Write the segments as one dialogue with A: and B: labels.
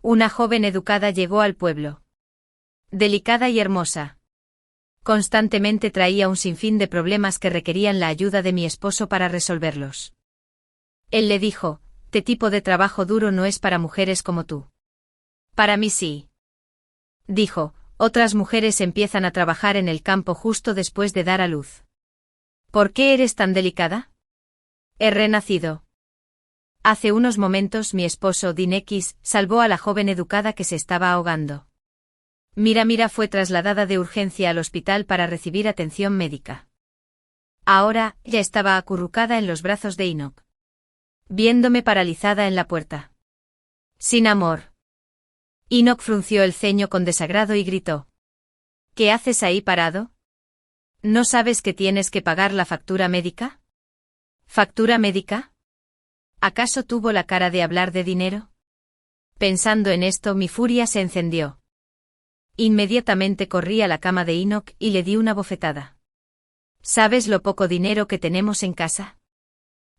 A: Una joven educada llegó al pueblo. Delicada y hermosa. Constantemente traía un sinfín de problemas que requerían la ayuda de mi esposo para resolverlos. Él le dijo: «Este tipo de trabajo duro no es para mujeres como tú». «Para mí sí». Dijo: «Otras mujeres empiezan a trabajar en el campo justo después de dar a luz». «¿Por qué eres tan delicada?» «He renacido». Hace unos momentos mi esposo, Dean X, salvó a la joven educada que se estaba ahogando. Mira fue trasladada de urgencia al hospital para recibir atención médica. Ahora, ya estaba acurrucada en los brazos de Enoch, viéndome paralizada en la puerta. «Sin amor». Enoch frunció el ceño con desagrado y gritó: «¿Qué haces ahí parado? ¿No sabes que tienes que pagar la factura médica?» «¿Factura médica? ¿Acaso tuvo la cara de hablar de dinero?» Pensando en esto, mi furia se encendió. Inmediatamente corrí a la cama de Enoch y le di una bofetada. «¿Sabes lo poco dinero que tenemos en casa?»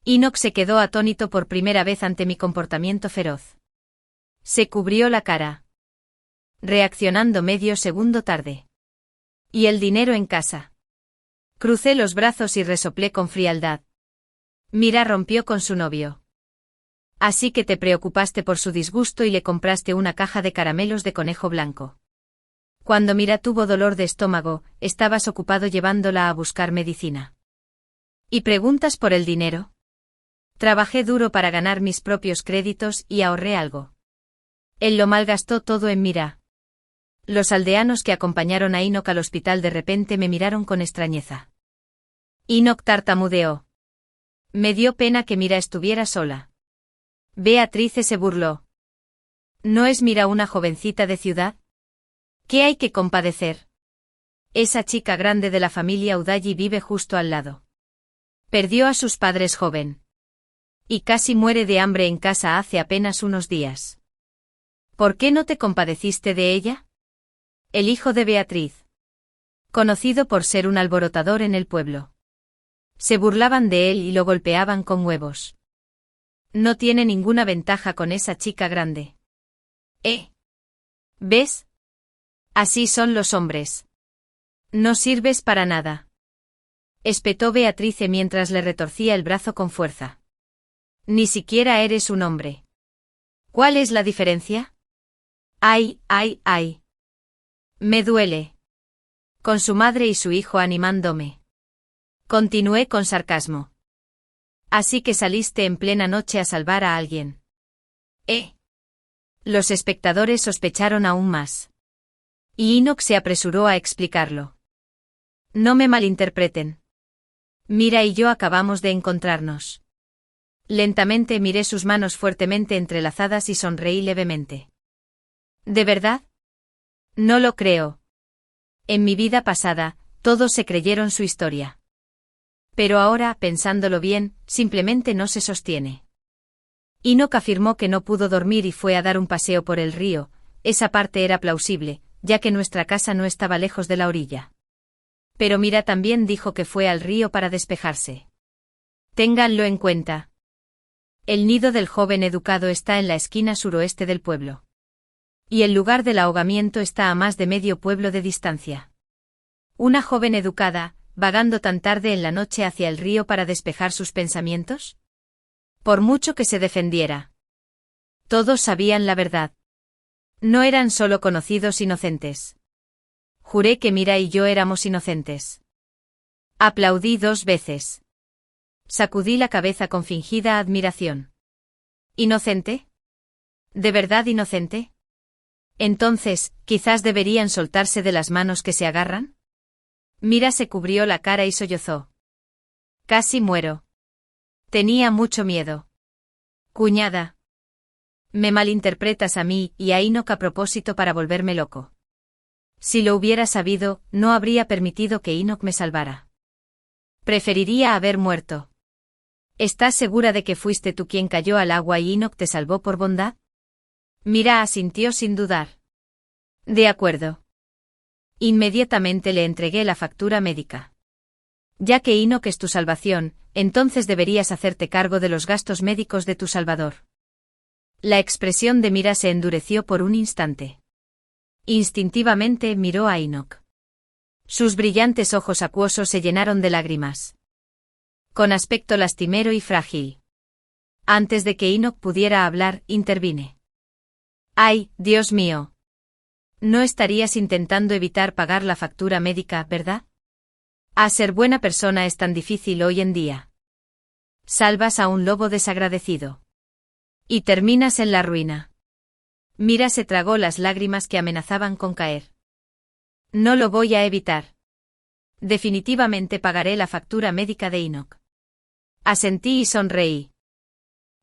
A: Enoch se quedó atónito por primera vez ante mi comportamiento feroz. Se cubrió la cara, reaccionando medio segundo tarde. «¿Y el dinero en casa?» Crucé los brazos y resoplé con frialdad. Mira rompió con su novio. «Así que te preocupaste por su disgusto y le compraste una caja de caramelos de conejo blanco. Cuando Mira tuvo dolor de estómago, estabas ocupado llevándola a buscar medicina. ¿Y preguntas por el dinero?» Trabajé duro para ganar mis propios créditos y ahorré algo. Él lo malgastó todo en Mira. Los aldeanos que acompañaron a Enoch al hospital de repente me miraron con extrañeza. Enoch tartamudeó. Me dio pena que Mira estuviera sola. Beatrice se burló. ¿No es Mira una jovencita de ciudad? ¿Qué hay que compadecer? Esa chica grande de la familia Udayi vive justo al lado. Perdió a sus padres joven. Y casi muere de hambre en casa hace apenas unos días. ¿Por qué no te compadeciste de ella? El hijo de Beatriz, conocido por ser un alborotador en el pueblo. Se burlaban de él y lo golpeaban con huevos. No tiene ninguna ventaja con esa chica grande. ¿Ves? Así son los hombres. No sirves para nada. Espetó Beatrice mientras le retorcía el brazo con fuerza. Ni siquiera eres un hombre. ¿Cuál es la diferencia? ¡Ay! Me duele. Con su madre y su hijo animándome. Continué con sarcasmo. Así que saliste en plena noche a salvar a alguien. Los espectadores sospecharon aún más. Y Enoch se apresuró a explicarlo. No me malinterpreten. Mira y yo acabamos de encontrarnos. Lentamente miré sus manos fuertemente entrelazadas y sonreí levemente. ¿De verdad? No lo creo. En mi vida pasada, todos se creyeron su historia. Pero ahora, pensándolo bien, simplemente no se sostiene. Enoch afirmó que no pudo dormir y fue a dar un paseo por el río. Esa parte era plausible, ya que nuestra casa no estaba lejos de la orilla. Pero Mira también dijo que fue al río para despejarse. Ténganlo en cuenta. El nido del joven educado está en la esquina suroeste del pueblo. Y el lugar del ahogamiento está a más de medio pueblo de distancia. Una joven educada, vagando tan tarde en la noche hacia el río para despejar sus pensamientos. Por mucho que se defendiera. Todos sabían la verdad. No eran solo conocidos inocentes. Juré que Mira y yo éramos inocentes. Aplaudí 2 veces. Sacudí la cabeza con fingida admiración. ¿Inocente? ¿De verdad inocente? Entonces, quizás deberían soltarse de las manos que se agarran. Mira se cubrió la cara y sollozó. Casi muero. Tenía mucho miedo. Cuñada. Me malinterpretas a mí y a Enoch a propósito para volverme loco. Si lo hubiera sabido, no habría permitido que Enoch me salvara. Preferiría haber muerto. ¿Estás segura de que fuiste tú quien cayó al agua y Enoch te salvó por bondad? Mira asintió sin dudar. De acuerdo. Inmediatamente le entregué la factura médica. Ya que Enoch es tu salvación, entonces deberías hacerte cargo de los gastos médicos de tu salvador. La expresión de Mira se endureció por un instante. Instintivamente miró a Enoch. Sus brillantes ojos acuosos se llenaron de lágrimas. Con aspecto lastimero y frágil. Antes de que Enoch pudiera hablar, intervine. ¡Ay, Dios mío! No estarías intentando evitar pagar la factura médica, ¿verdad? A ser buena persona es tan difícil hoy en día. Salvas a un lobo desagradecido. Y terminas en la ruina. Mira se tragó las lágrimas que amenazaban con caer. No lo voy a evitar. Definitivamente pagaré la factura médica de Enoch. Asentí y sonreí.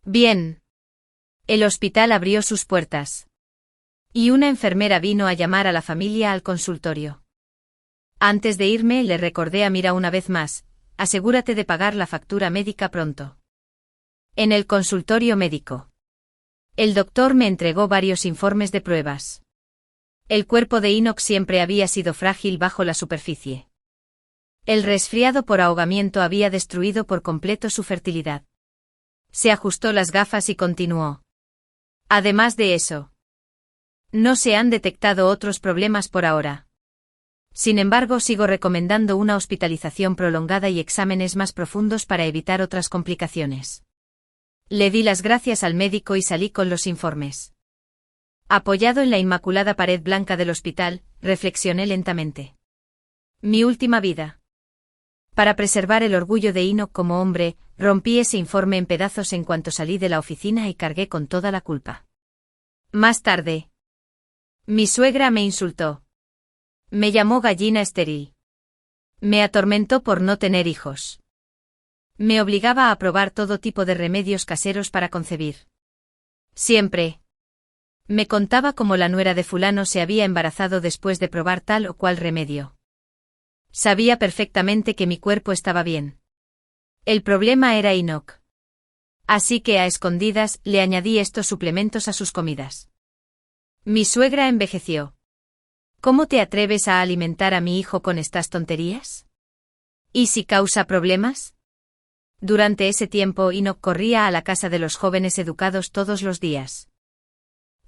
A: Bien. El hospital abrió sus puertas. Y una enfermera vino a llamar a la familia al consultorio. Antes de irme le recordé a Mira una vez más, asegúrate de pagar la factura médica pronto. En el consultorio médico. El doctor me entregó varios informes de pruebas. El cuerpo de Enoch siempre había sido frágil bajo la superficie. El resfriado por ahogamiento había destruido por completo su fertilidad. Se ajustó las gafas y continuó. Además de eso, no se han detectado otros problemas por ahora. Sin embargo, sigo recomendando una hospitalización prolongada y exámenes más profundos para evitar otras complicaciones. Le di las gracias al médico y salí con los informes. Apoyado en la inmaculada pared blanca del hospital, reflexioné lentamente. Mi última vida. Para preservar el orgullo de Enoch como hombre, rompí ese informe en pedazos en cuanto salí de la oficina y cargué con toda la culpa. Más tarde, mi suegra me insultó. Me llamó gallina estéril. Me atormentó por no tener hijos. Me obligaba a probar todo tipo de remedios caseros para concebir. Siempre. Me contaba cómo la nuera de fulano se había embarazado después de probar tal o cual remedio. Sabía perfectamente que mi cuerpo estaba bien. El problema era Enoch. Así que a escondidas le añadí estos suplementos a sus comidas. Mi suegra envejeció. ¿Cómo te atreves a alimentar a mi hijo con estas tonterías? ¿Y si causa problemas? Durante ese tiempo Enoch corría a la casa de los jóvenes educados todos los días.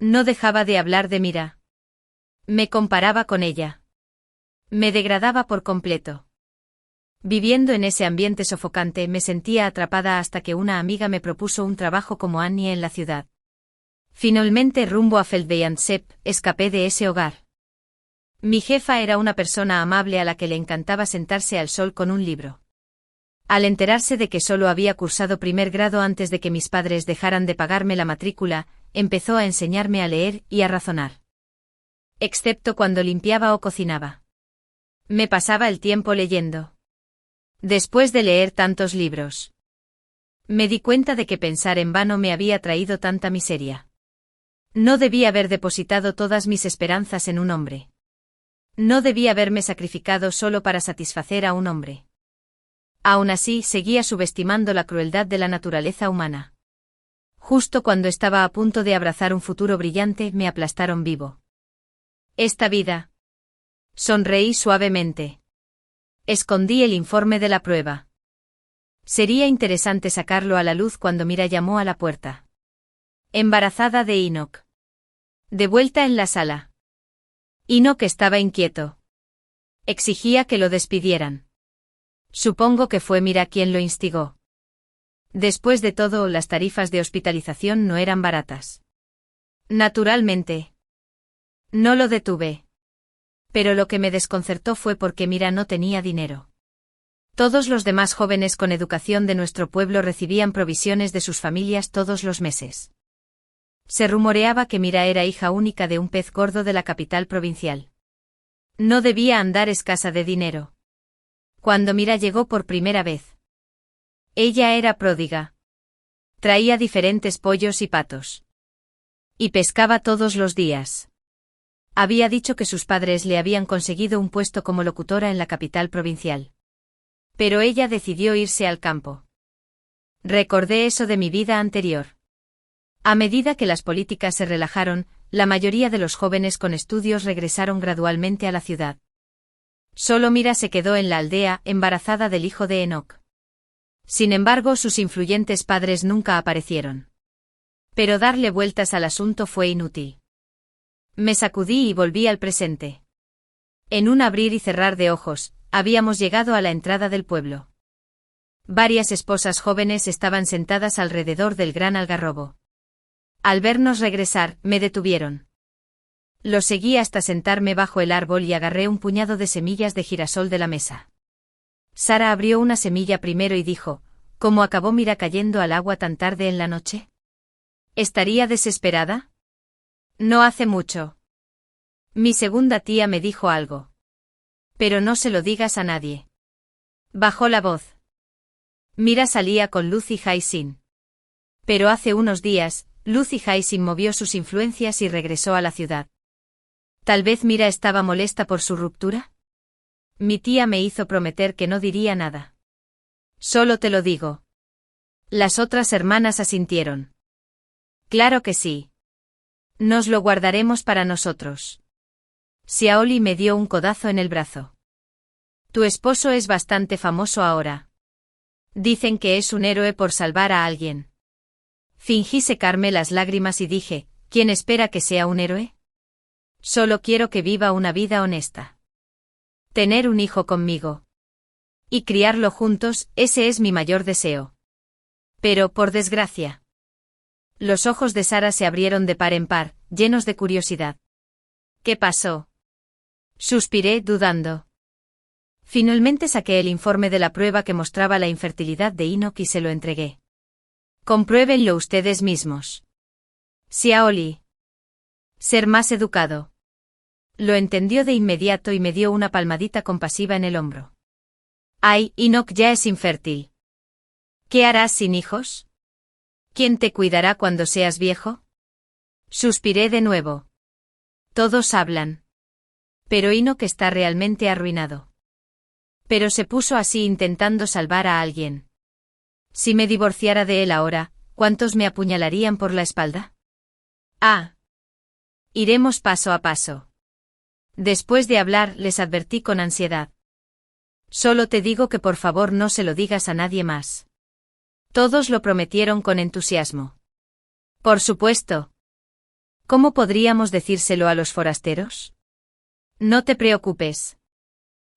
A: No dejaba de hablar de Mira. Me comparaba con ella. Me degradaba por completo. Viviendo en ese ambiente sofocante me sentía atrapada hasta que una amiga me propuso un trabajo como Annie en la ciudad. Finalmente rumbo a Feldweinsep, escapé de ese hogar. Mi jefa era una persona amable a la que le encantaba sentarse al sol con un libro. Al enterarse de que solo había cursado primer grado antes de que mis padres dejaran de pagarme la matrícula, empezó a enseñarme a leer y a razonar. Excepto cuando limpiaba o cocinaba. Me pasaba el tiempo leyendo. Después de leer tantos libros, me di cuenta de que pensar en vano me había traído tanta miseria. No debía haber depositado todas mis esperanzas en un hombre. No debía haberme sacrificado solo para satisfacer a un hombre. Aún así, seguía subestimando la crueldad de la naturaleza humana. Justo cuando estaba a punto de abrazar un futuro brillante, me aplastaron vivo. Esta vida. Sonreí suavemente. Escondí el informe de la prueba. Sería interesante sacarlo a la luz cuando Mira llamó a la puerta. Embarazada de Enoch. De vuelta en la sala. Enoch estaba inquieto. Exigía que lo despidieran. Supongo que fue Mira quien lo instigó. Después de todo, las tarifas de hospitalización no eran baratas. Naturalmente. No lo detuve. Pero lo que me desconcertó fue porque Mira no tenía dinero. Todos los demás jóvenes con educación de nuestro pueblo recibían provisiones de sus familias todos los meses. Se rumoreaba que Mira era hija única de un pez gordo de la capital provincial. No debía andar escasa de dinero. Cuando Mira llegó por primera vez. Ella era pródiga. Traía diferentes pollos y patos. Y pescaba todos los días. Había dicho que sus padres le habían conseguido un puesto como locutora en la capital provincial. Pero ella decidió irse al campo. Recordé eso de mi vida anterior. A medida que las políticas se relajaron, la mayoría de los jóvenes con estudios regresaron gradualmente a la ciudad. Solo Mira se quedó en la aldea, embarazada del hijo de Enoch. Sin embargo, sus influyentes padres nunca aparecieron. Pero darle vueltas al asunto fue inútil. Me sacudí y volví al presente. En un abrir y cerrar de ojos, habíamos llegado a la entrada del pueblo. Varias esposas jóvenes estaban sentadas alrededor del gran algarrobo. Al vernos regresar, me detuvieron. Lo seguí hasta sentarme bajo el árbol y agarré un puñado de semillas de girasol de la mesa. Sara abrió una semilla primero y dijo, ¿cómo acabó Mira cayendo al agua tan tarde en la noche? ¿Estaría desesperada? No hace mucho. Mi segunda tía me dijo algo. Pero no se lo digas a nadie. Bajó la voz. Mira salía con Lucy Hyacinth. Pero hace unos días, Lucy Hyacinth movió sus influencias y regresó a la ciudad. ¿Tal vez Mira estaba molesta por su ruptura? Mi tía me hizo prometer que no diría nada. Solo te lo digo. Las otras hermanas asintieron. Claro que sí. Nos lo guardaremos para nosotros. Xiaoli me dio un codazo en el brazo. Tu esposo es bastante famoso ahora. Dicen que es un héroe por salvar a alguien. Fingí secarme las lágrimas y dije, ¿quién espera que sea un héroe? Solo quiero que viva una vida honesta. Tener un hijo conmigo. Y criarlo juntos, ese es mi mayor deseo. Pero, por desgracia. Los ojos de Sara se abrieron de par en par, llenos de curiosidad. ¿Qué pasó? Suspiré, dudando. Finalmente saqué el informe de la prueba que mostraba la infertilidad de Enoch y se lo entregué. Compruébenlo ustedes mismos. Xiaoli. Ser más educado. Lo entendió de inmediato y me dio una palmadita compasiva en el hombro. Ay, Enoch ya es infértil. ¿Qué harás sin hijos? ¿Quién te cuidará cuando seas viejo? Suspiré de nuevo. Todos hablan. Pero Enoch está realmente arruinado. Pero se puso así intentando salvar a alguien. Si me divorciara de él ahora, ¿cuántos me apuñalarían por la espalda? Ah. Iremos paso a paso. Después de hablar, les advertí con ansiedad. Solo te digo que por favor no se lo digas a nadie más. Todos lo prometieron con entusiasmo. Por supuesto. ¿Cómo podríamos decírselo a los forasteros? No te preocupes.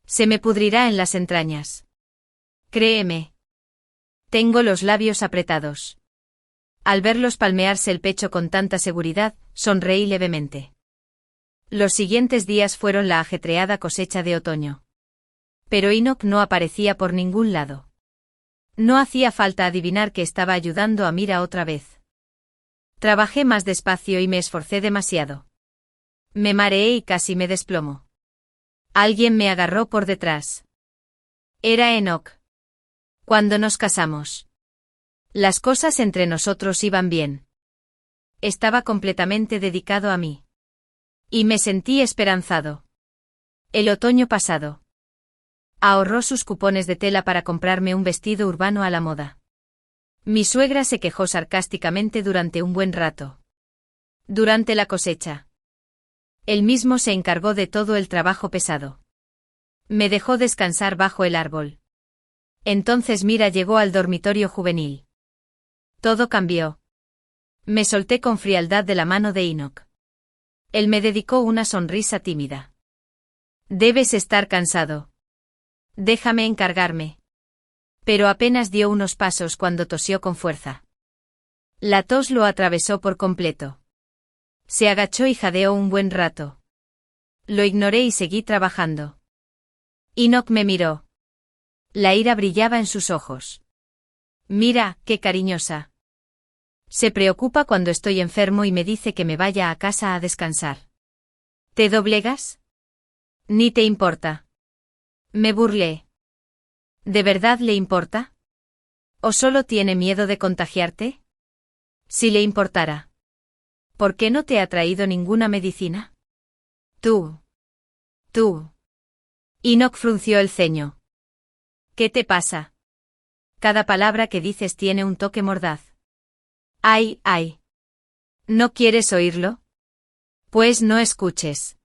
A: Se me pudrirá en las entrañas. Créeme. Tengo los labios apretados. Al verlos palmearse el pecho con tanta seguridad, sonreí levemente. Los siguientes días fueron la ajetreada cosecha de otoño. Pero Enoch no aparecía por ningún lado. No hacía falta adivinar que estaba ayudando a Mira otra vez. Trabajé más despacio y me esforcé demasiado. Me mareé y casi me desplomo. Alguien me agarró por detrás. Era Enoch. Cuando nos casamos. Las cosas entre nosotros iban bien. Estaba completamente dedicado a mí. Y me sentí esperanzado. El otoño pasado. Ahorró sus cupones de tela para comprarme un vestido urbano a la moda. Mi suegra se quejó sarcásticamente durante un buen rato. Durante la cosecha. Él mismo se encargó de todo el trabajo pesado. Me dejó descansar bajo el árbol. Entonces Mira llegó al dormitorio juvenil. Todo cambió. Me solté con frialdad de la mano de Enoch. Él me dedicó una sonrisa tímida. Debes estar cansado. Déjame encargarme. Pero apenas dio unos pasos cuando tosió con fuerza. La tos lo atravesó por completo. Se agachó y jadeó un buen rato. Lo ignoré y seguí trabajando. Enoch me miró. La ira brillaba en sus ojos. Mira, qué cariñosa. Se preocupa cuando estoy enfermo y me dice que me vaya a casa a descansar. ¿Te doblegas? Ni te importa. Me burlé. ¿De verdad le importa? ¿O solo tiene miedo de contagiarte? Si le importara. ¿Por qué no te ha traído ninguna medicina? Tú. Enoch frunció el ceño. ¿Qué te pasa? Cada palabra que dices tiene un toque mordaz. Ay. ¿No quieres oírlo? Pues no escuches.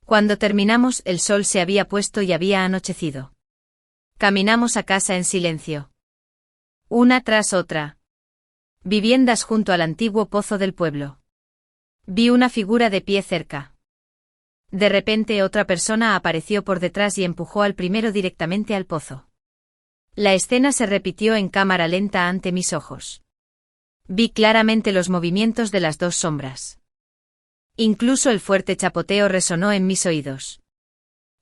A: Cuando terminamos, el sol se había puesto y había anochecido. Caminamos a casa en silencio. Una tras otra. Viviendas junto al antiguo pozo del pueblo. Vi una figura de pie cerca. De repente otra persona apareció por detrás y empujó al primero directamente al pozo. La escena se repitió en cámara lenta ante mis ojos. Vi claramente los movimientos de las dos sombras. Incluso el fuerte chapoteo resonó en mis oídos.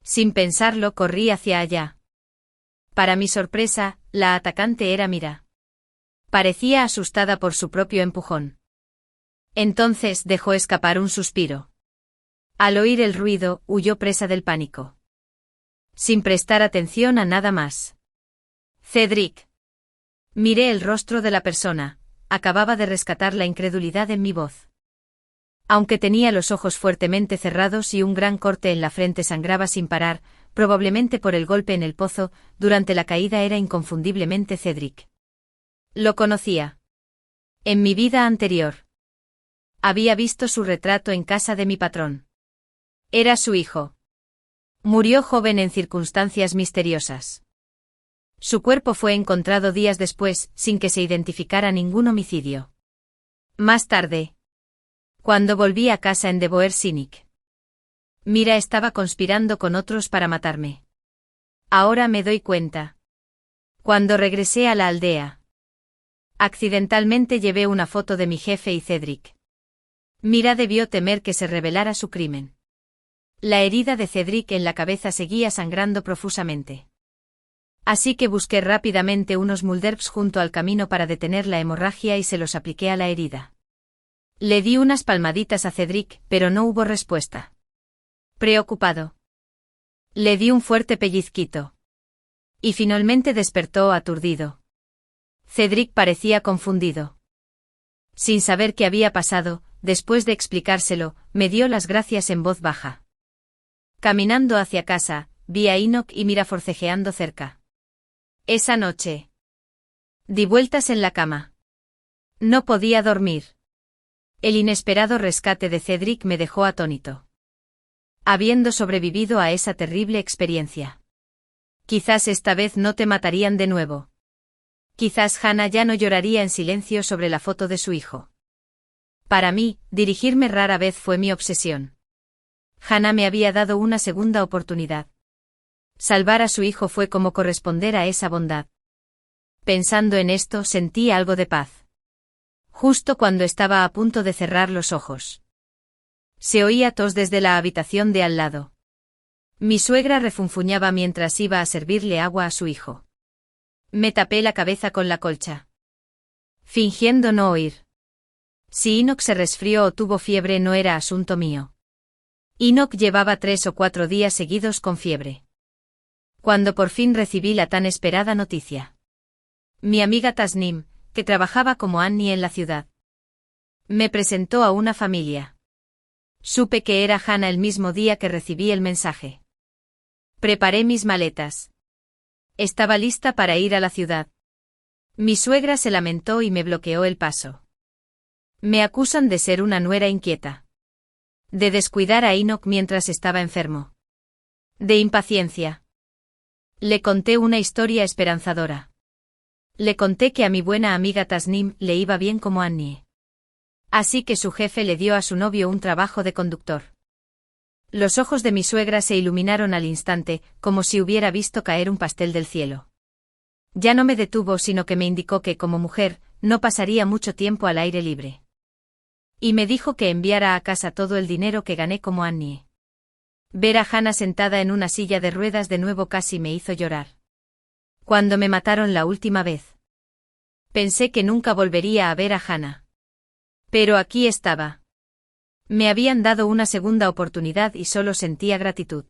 A: Sin pensarlo, corrí hacia allá. Para mi sorpresa, la atacante era Mira. Parecía asustada por su propio empujón. Entonces dejó escapar un suspiro. Al oír el ruido, huyó presa del pánico. Sin prestar atención a nada más. Cedric. Miré el rostro de la persona, acababa de rescatar la incredulidad en mi voz. Aunque tenía los ojos fuertemente cerrados y un gran corte en la frente sangraba sin parar, probablemente por el golpe en el pozo, durante la caída era inconfundiblemente Cedric. Lo conocía. En mi vida anterior. Había visto su retrato en casa de mi patrón. Era su hijo. Murió joven en circunstancias misteriosas. Su cuerpo fue encontrado días después, sin que se identificara ningún homicidio. Más tarde, cuando volví a casa en Deboer Cynic, Mira estaba conspirando con otros para matarme. Ahora me doy cuenta. Cuando regresé a la aldea, accidentalmente llevé una foto de mi jefe y Cedric. Mira debió temer que se revelara su crimen. La herida de Cedric en la cabeza seguía sangrando profusamente. Así que busqué rápidamente unos mulderbs junto al camino para detener la hemorragia y se los apliqué a la herida. Le di unas palmaditas a Cedric, pero no hubo respuesta. Preocupado, le di un fuerte pellizquito. Y finalmente despertó aturdido. Cedric parecía confundido. Sin saber qué había pasado, después de explicárselo, me dio las gracias en voz baja. Caminando hacia casa, vi a Enoch y Mira forcejeando cerca. Esa noche, di vueltas en la cama. No podía dormir. El inesperado rescate de Cedric me dejó atónito. Habiendo sobrevivido a esa terrible experiencia. Quizás esta vez no te matarían de nuevo. Quizás Hannah ya no lloraría en silencio sobre la foto de su hijo. Para mí, dirigirme rara vez fue mi obsesión. Hannah me había dado una segunda oportunidad. Salvar a su hijo fue como corresponder a esa bondad. Pensando en esto, sentí algo de paz. Justo cuando estaba a punto de cerrar los ojos. Se oía tos desde la habitación de al lado. Mi suegra refunfuñaba mientras iba a servirle agua a su hijo. Me tapé la cabeza con la colcha. Fingiendo no oír. Si Enoch se resfrió o tuvo fiebre no era asunto mío. Enoch llevaba 3 o 4 días seguidos con fiebre. Cuando por fin recibí la tan esperada noticia. Mi amiga Tasnim, que trabajaba como Annie en la ciudad, me presentó a una familia. Supe que era Hannah el mismo día que recibí el mensaje. Preparé mis maletas. Estaba lista para ir a la ciudad. Mi suegra se lamentó y me bloqueó el paso. Me acusan de ser una nuera inquieta. De descuidar a Enoch mientras estaba enfermo. De impaciencia. Le conté una historia esperanzadora. Le conté que a mi buena amiga Tasnim le iba bien como Annie. Así que su jefe le dio a su novio un trabajo de conductor. Los ojos de mi suegra se iluminaron al instante, como si hubiera visto caer un pastel del cielo. Ya no me detuvo, sino que me indicó que, como mujer, no pasaría mucho tiempo al aire libre. Y me dijo que enviara a casa todo el dinero que gané como Annie. Ver a Hannah sentada en una silla de ruedas de nuevo casi me hizo llorar. Cuando me mataron la última vez, pensé que nunca volvería a ver a Hannah. Pero aquí estaba. Me habían dado una segunda oportunidad y solo sentía gratitud.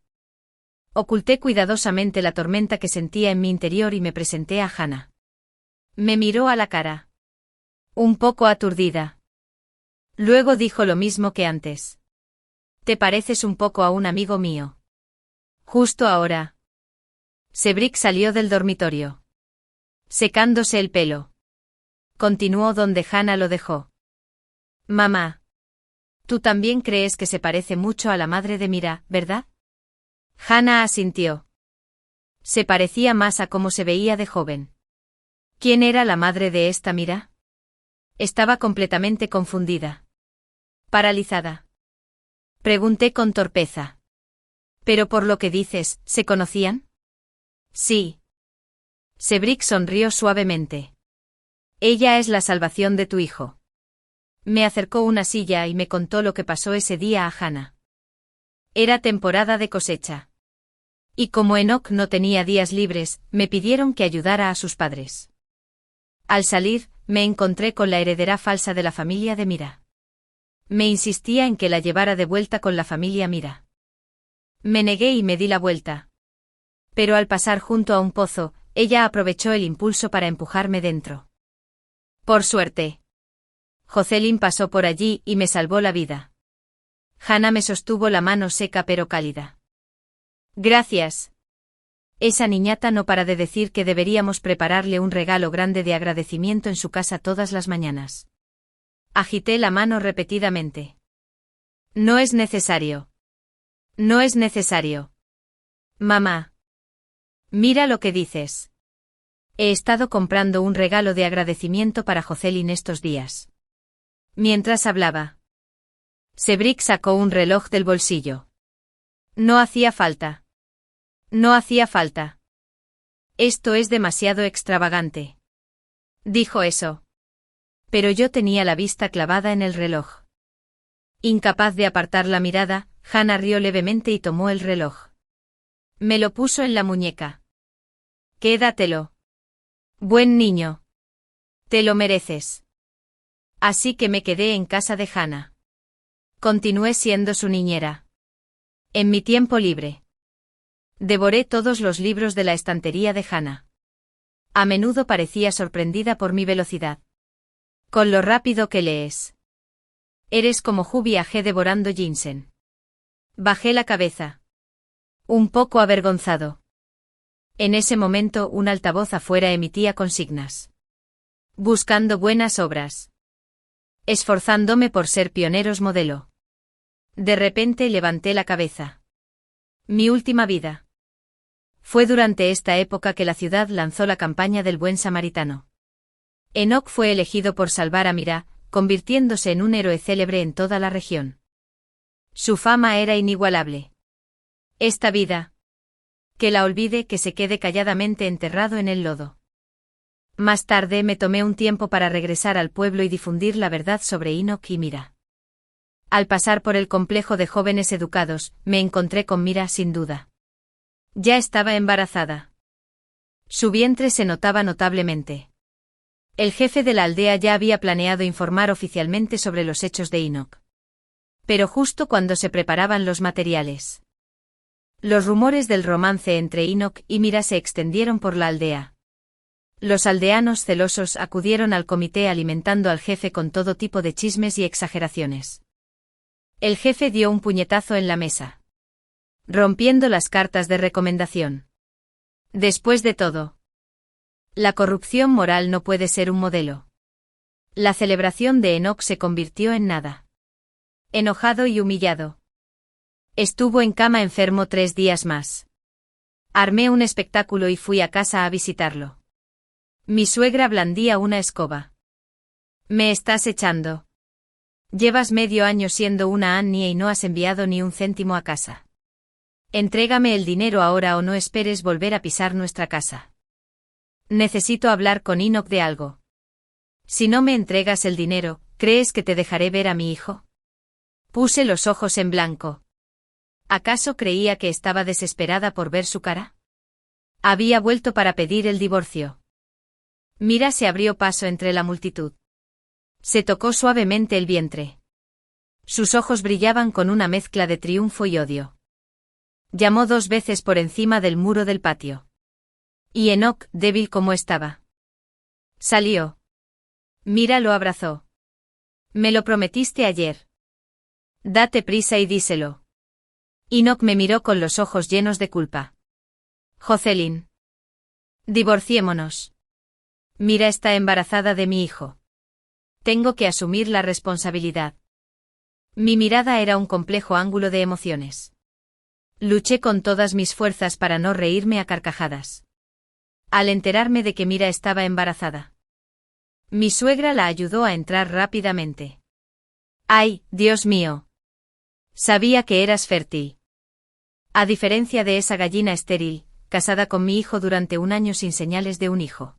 A: Oculté cuidadosamente la tormenta que sentía en mi interior y me presenté a Hannah. Me miró a la cara. Un poco aturdida. Luego dijo lo mismo que antes. Te pareces un poco a un amigo mío. Justo ahora. Cedric salió del dormitorio. Secándose el pelo. Continuó donde Hannah lo dejó. Mamá. Tú también crees que se parece mucho a la madre de Mira, ¿verdad? Hannah asintió. Se parecía más a cómo se veía de joven. ¿Quién era la madre de esta Mira? Estaba completamente confundida. Paralizada. Pregunté con torpeza. Pero por lo que dices, ¿se conocían? Sí. Cedric sonrió suavemente. Ella es la salvación de tu hijo. Me acercó una silla y me contó lo que pasó ese día a Hannah. Era temporada de cosecha. Y como Enoch no tenía días libres, me pidieron que ayudara a sus padres. Al salir, me encontré con la heredera falsa de la familia de Mira. Me insistía en que la llevara de vuelta con la familia Mira. Me negué y me di la vuelta. Pero al pasar junto a un pozo, ella aprovechó el impulso para empujarme dentro. Por suerte. Jocelyn pasó por allí y me salvó la vida. Hannah me sostuvo la mano seca pero cálida. Gracias. Esa niñata no para de decir que deberíamos prepararle un regalo grande de agradecimiento en su casa todas las mañanas. Agité la mano repetidamente. No es necesario. No es necesario. Mamá. Mira lo que dices. He estado comprando un regalo de agradecimiento para Jocelyn estos días. Mientras hablaba, Cedric sacó un reloj del bolsillo. No hacía falta. No hacía falta. Esto es demasiado extravagante. Dijo eso. Pero yo tenía la vista clavada en el reloj. Incapaz de apartar la mirada, Hannah rió levemente y tomó el reloj. Me lo puso en la muñeca. Quédatelo. Buen niño. Te lo mereces. Así que me quedé en casa de Hannah. Continué siendo su niñera. En mi tiempo libre. Devoré todos los libros de la estantería de Hannah. A menudo parecía sorprendida por mi velocidad. Con lo rápido que lees. Eres como Hubie Ag devorando ginseng. Bajé la cabeza. Un poco avergonzado. En ese momento un altavoz afuera emitía consignas. Buscando buenas obras. Esforzándome por ser pioneros modelo. De repente levanté la cabeza. Mi última vida. Fue durante esta época que la ciudad lanzó la campaña del Buen Samaritano. Enoch fue elegido por salvar a Mira, convirtiéndose en un héroe célebre en toda la región. Su fama era inigualable. Esta vida. Que la olvide, que se quede calladamente enterrado en el lodo. Más tarde me tomé un tiempo para regresar al pueblo y difundir la verdad sobre Enoch y Mira. Al pasar por el complejo de jóvenes educados, me encontré con Mira sin duda. Ya estaba embarazada. Su vientre se notaba notablemente. El jefe de la aldea ya había planeado informar oficialmente sobre los hechos de Enoch. Pero justo cuando se preparaban los materiales. Los rumores del romance entre Enoch y Mira se extendieron por la aldea. Los aldeanos celosos acudieron al comité alimentando al jefe con todo tipo de chismes y exageraciones. El jefe dio un puñetazo en la mesa, rompiendo las cartas de recomendación. Después de todo, la corrupción moral no puede ser un modelo. La celebración de Enoch se convirtió en nada. Enojado y humillado. Estuvo en cama enfermo 3 días más. Armé un espectáculo y fui a casa a visitarlo. Mi suegra blandía una escoba. ¿Me estás echando? Llevas medio año siendo una Annie y no has enviado ni un céntimo a casa. Entrégame el dinero ahora o no esperes volver a pisar nuestra casa. Necesito hablar con Enoch de algo. Si no me entregas el dinero, ¿crees que te dejaré ver a mi hijo? Puse los ojos en blanco. ¿Acaso creía que estaba desesperada por ver su cara? Había vuelto para pedir el divorcio. Mira se abrió paso entre la multitud. Se tocó suavemente el vientre. Sus ojos brillaban con una mezcla de triunfo y odio. Llamó 2 veces por encima del muro del patio. Y Enoch, débil como estaba, salió. Mira lo abrazó. Me lo prometiste ayer. Date prisa y díselo. Enoch me miró con los ojos llenos de culpa. Jocelyn. Divorciémonos. Mira está embarazada de mi hijo. Tengo que asumir la responsabilidad. Mi mirada era un complejo ángulo de emociones. Luché con todas mis fuerzas para no reírme a carcajadas. Al enterarme de que Mira estaba embarazada. Mi suegra la ayudó a entrar rápidamente. ¡Ay, Dios mío! Sabía que eras fértil. A diferencia de esa gallina estéril, casada con mi hijo durante un año sin señales de un hijo.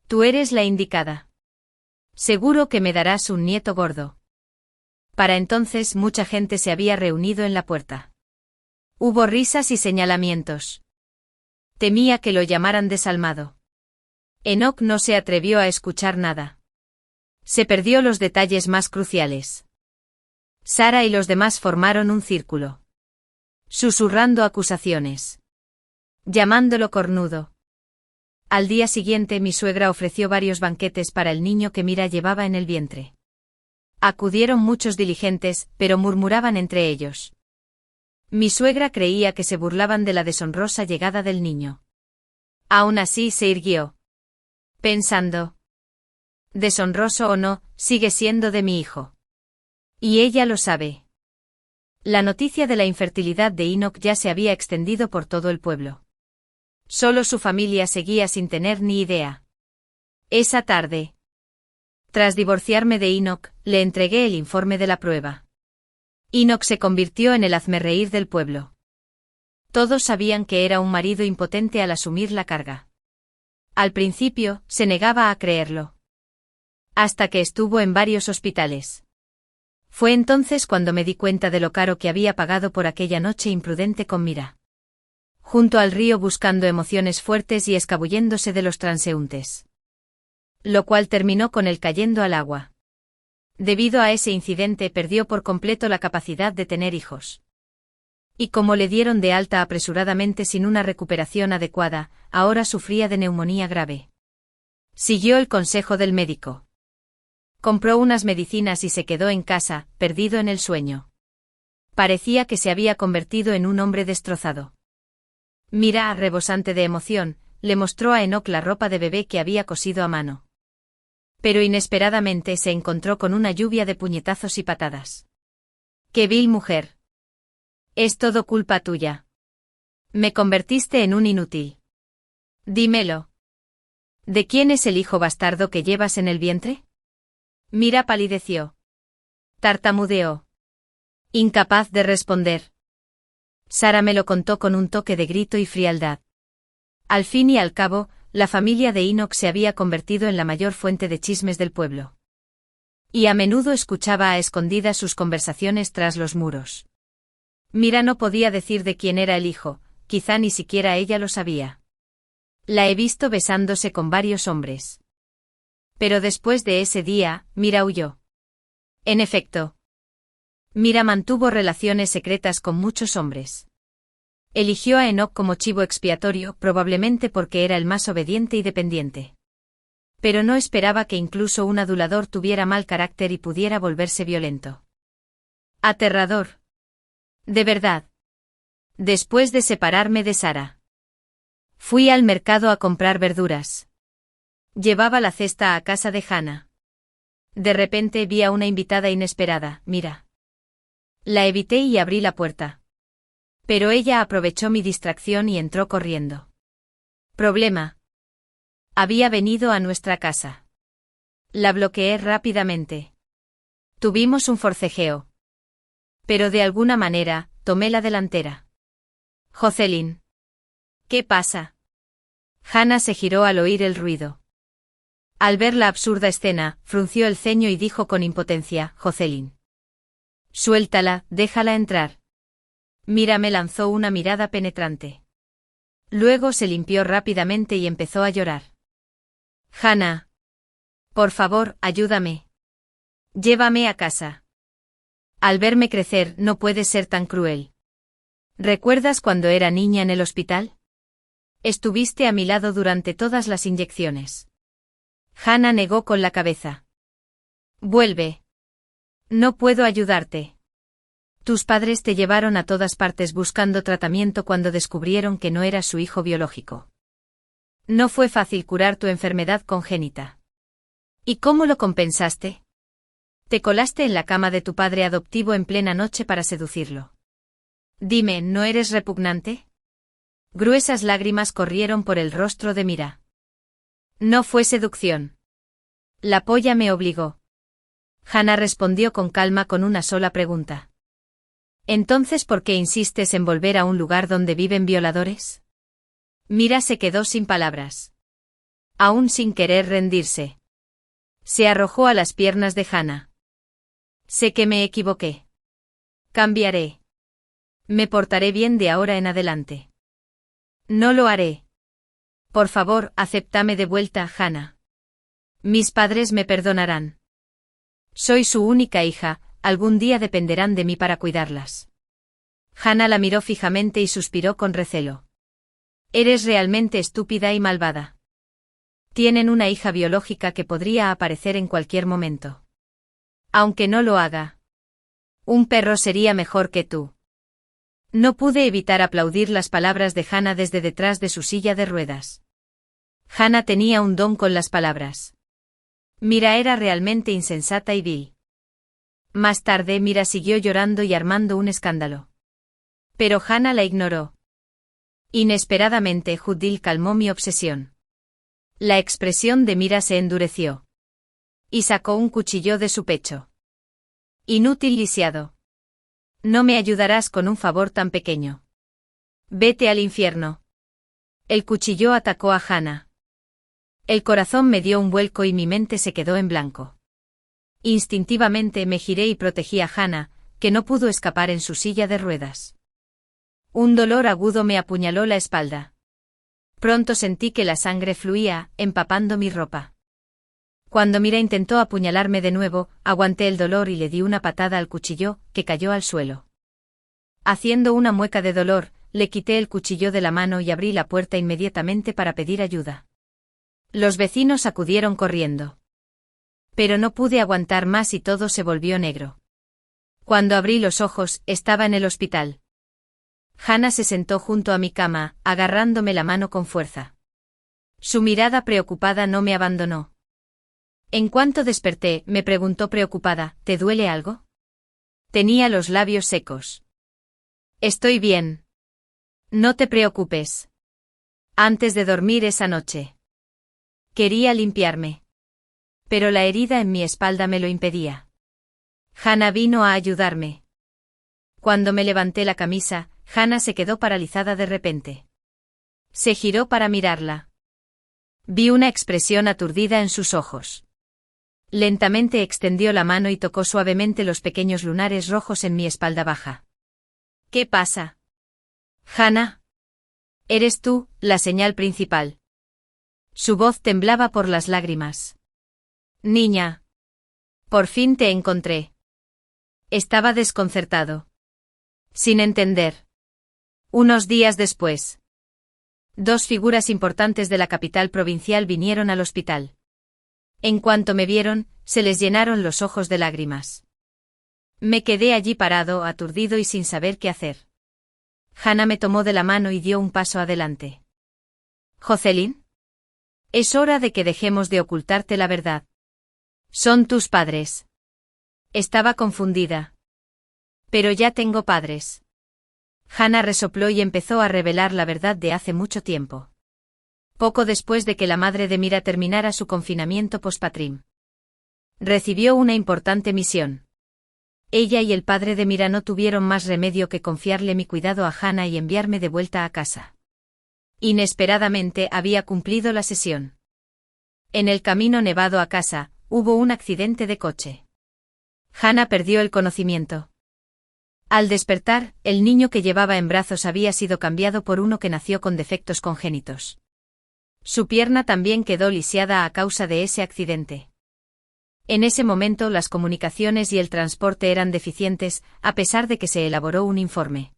A: Tú eres la indicada. Seguro que me darás un nieto gordo. Para entonces mucha gente se había reunido en la puerta. Hubo risas y señalamientos. Temía que lo llamaran desalmado. Enoc no se atrevió a escuchar nada. Se perdió los detalles más cruciales. Sara y los demás formaron un círculo. Susurrando acusaciones. Llamándolo cornudo. Al día siguiente mi suegra ofreció varios banquetes para el niño que Mira llevaba en el vientre. Acudieron muchos diligentes, pero murmuraban entre ellos. Mi suegra creía que se burlaban de la deshonrosa llegada del niño. Aún así se irguió. Pensando. Deshonroso o no, sigue siendo de mi hijo. Y ella lo sabe. La noticia de la infertilidad de Enoch ya se había extendido por todo el pueblo. Solo su familia seguía sin tener ni idea. Esa tarde. Tras divorciarme de Enoch, le entregué el informe de la prueba. Enoch se convirtió en el hazmerreír del pueblo. Todos sabían que era un marido impotente al asumir la carga. Al principio, se negaba a creerlo. Hasta que estuvo en varios hospitales. Fue entonces cuando me di cuenta de lo caro que había pagado por aquella noche imprudente con Mira. Junto al río buscando emociones fuertes y escabulléndose de los transeúntes. Lo cual terminó con él cayendo al agua. Debido a ese incidente perdió por completo la capacidad de tener hijos. Y como le dieron de alta apresuradamente sin una recuperación adecuada, ahora sufría de neumonía grave. Siguió el consejo del médico. Compró unas medicinas y se quedó en casa, perdido en el sueño. Parecía que se había convertido en un hombre destrozado. Mira, rebosante de emoción, le mostró a Enoch la ropa de bebé que había cosido a mano. Pero inesperadamente se encontró con una lluvia de puñetazos y patadas. ¡Qué vil mujer! Es todo culpa tuya. Me convertiste en un inútil. Dímelo. ¿De quién es el hijo bastardo que llevas en el vientre? Mira palideció. Tartamudeó. Incapaz de responder. Sara me lo contó con un toque de grito y frialdad. Al fin y al cabo, la familia de Enoch se había convertido en la mayor fuente de chismes del pueblo. Y a menudo escuchaba a escondidas sus conversaciones tras los muros. Mira no podía decir de quién era el hijo, quizá ni siquiera ella lo sabía. La he visto besándose con varios hombres. Pero después de ese día, Mira huyó. En efecto. Mira mantuvo relaciones secretas con muchos hombres. Eligió a Enoch como chivo expiatorio, probablemente porque era el más obediente y dependiente. Pero no esperaba que incluso un adulador tuviera mal carácter y pudiera volverse violento. Aterrador. De verdad. Después de separarme de Sara. Fui al mercado a comprar verduras. Llevaba la cesta a casa de Hannah. De repente vi a una invitada inesperada, Mira. La evité y abrí la puerta. Pero ella aprovechó mi distracción y entró corriendo. Problema. Había venido a nuestra casa. La bloqueé rápidamente. Tuvimos un forcejeo. Pero de alguna manera, tomé la delantera. Jocelyn. ¿Qué pasa? Hannah se giró al oír el ruido. Al ver la absurda escena, frunció el ceño y dijo con impotencia, Jocelyn. Suéltala, déjala entrar. Mira me lanzó una mirada penetrante. Luego se limpió rápidamente y empezó a llorar. Hannah. Por favor, ayúdame. Llévame a casa. Al verme crecer, no puedes ser tan cruel. ¿Recuerdas cuando era niña en el hospital? Estuviste a mi lado durante todas las inyecciones. Hannah negó con la cabeza. Vuelve. No puedo ayudarte. Tus padres te llevaron a todas partes buscando tratamiento cuando descubrieron que no eras su hijo biológico. No fue fácil curar tu enfermedad congénita. ¿Y cómo lo compensaste? Te colaste en la cama de tu padre adoptivo en plena noche para seducirlo. Dime, ¿no eres repugnante? Gruesas lágrimas corrieron por el rostro de Mira. No fue seducción. La polla me obligó. Hannah respondió con calma con una sola pregunta. Entonces, ¿por qué insistes en volver a un lugar donde viven violadores? Mira se quedó sin palabras. Aún sin querer rendirse. Se arrojó a las piernas de Hannah. Sé que me equivoqué. Cambiaré. Me portaré bien de ahora en adelante. No lo haré. Por favor, acéptame de vuelta, Hannah. Mis padres me perdonarán. Soy su única hija, algún día dependerán de mí para cuidarlas. Hannah la miró fijamente y suspiró con recelo. Eres realmente estúpida y malvada. Tienen una hija biológica que podría aparecer en cualquier momento. Aunque no lo haga. Un perro sería mejor que tú. No pude evitar aplaudir las palabras de Hannah desde detrás de su silla de ruedas. Hannah tenía un don con las palabras. Mira era realmente insensata y vil. Más tarde Mira siguió llorando y armando un escándalo. Pero Hannah la ignoró. Inesperadamente Judith calmó mi obsesión. La expresión de Mira se endureció. Y sacó un cuchillo de su pecho. Inútil lisiado. No me ayudarás con un favor tan pequeño. Vete al infierno. El cuchillo atacó a Hannah. El corazón me dio un vuelco y mi mente se quedó en blanco. Instintivamente me giré y protegí a Hannah, que no pudo escapar en su silla de ruedas. Un dolor agudo me apuñaló la espalda. Pronto sentí que la sangre fluía, empapando mi ropa. Cuando Mira intentó apuñalarme de nuevo, aguanté el dolor y le di una patada al cuchillo, que cayó al suelo. Haciendo una mueca de dolor, le quité el cuchillo de la mano y abrí la puerta inmediatamente para pedir ayuda. Los vecinos acudieron corriendo. Pero no pude aguantar más y todo se volvió negro. Cuando abrí los ojos, estaba en el hospital. Hannah se sentó junto a mi cama, agarrándome la mano con fuerza. Su mirada preocupada no me abandonó. En cuanto desperté, me preguntó preocupada, ¿te duele algo? Tenía los labios secos. Estoy bien. No te preocupes. Antes de dormir esa noche. Quería limpiarme. Pero la herida en mi espalda me lo impedía. Hannah vino a ayudarme. Cuando me levanté la camisa, Hannah se quedó paralizada de repente. Se giró para mirarla. Vi una expresión aturdida en sus ojos. Lentamente extendió la mano y tocó suavemente los pequeños lunares rojos en mi espalda baja. ¿Qué pasa? Hannah. Eres tú, la señal principal. Su voz temblaba por las lágrimas. Niña. Por fin te encontré. Estaba desconcertado. Sin entender. Unos días después. Dos figuras importantes de la capital provincial vinieron al hospital. En cuanto me vieron, se les llenaron los ojos de lágrimas. Me quedé allí parado, aturdido y sin saber qué hacer. Hannah me tomó de la mano y dio un paso adelante. Jocelyn. Es hora de que dejemos de ocultarte la verdad. Son tus padres. Estaba confundida. Pero ya tengo padres. Hannah resopló y empezó a revelar la verdad de hace mucho tiempo. Poco después de que la madre de Mira terminara su confinamiento postpartum. Recibió una importante misión. Ella y el padre de Mira no tuvieron más remedio que confiarle mi cuidado a Hannah y enviarme de vuelta a casa. Inesperadamente había cumplido la sesión. En el camino nevado a casa, hubo un accidente de coche. Hannah perdió el conocimiento. Al despertar, el niño que llevaba en brazos había sido cambiado por uno que nació con defectos congénitos. Su pierna también quedó lisiada a causa de ese accidente. En ese momento las comunicaciones y el transporte eran deficientes, a pesar de que se elaboró un informe.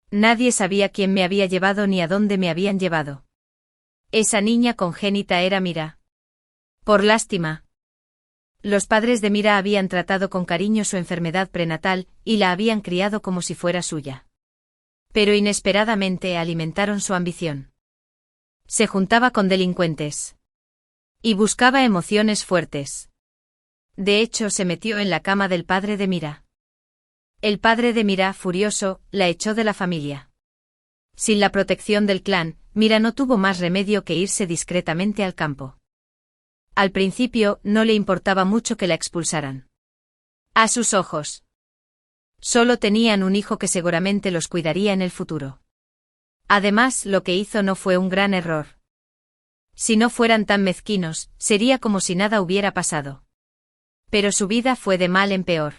A: Nadie sabía quién me había llevado ni a dónde me habían llevado. Esa niña congénita era Mira. Por lástima. Los padres de Mira habían tratado con cariño su enfermedad prenatal, y la habían criado como si fuera suya. Pero inesperadamente alimentaron su ambición. Se juntaba con delincuentes. Y buscaba emociones fuertes. De hecho, se metió en la cama del padre de Mira. El padre de Mira, furioso, la echó de la familia. Sin la protección del clan, Mira no tuvo más remedio que irse discretamente al campo. Al principio, no le importaba mucho que la expulsaran. A sus ojos. Solo tenían un hijo que seguramente los cuidaría en el futuro. Además, lo que hizo no fue un gran error. Si no fueran tan mezquinos, sería como si nada hubiera pasado. Pero su vida fue de mal en peor.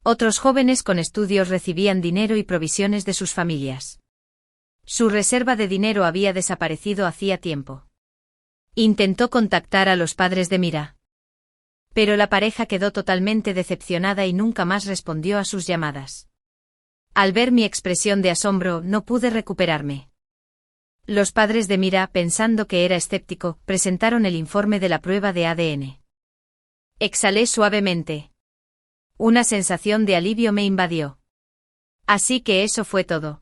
A: Otros jóvenes con estudios recibían dinero y provisiones de sus familias. Su reserva de dinero había desaparecido hacía tiempo. Intentó contactar a los padres de Mira. Pero la pareja quedó totalmente decepcionada y nunca más respondió a sus llamadas. Al ver mi expresión de asombro, no pude recuperarme. Los padres de Mira, pensando que era escéptico, presentaron el informe de la prueba de ADN. Exhalé suavemente. Una sensación de alivio me invadió. Así que eso fue todo.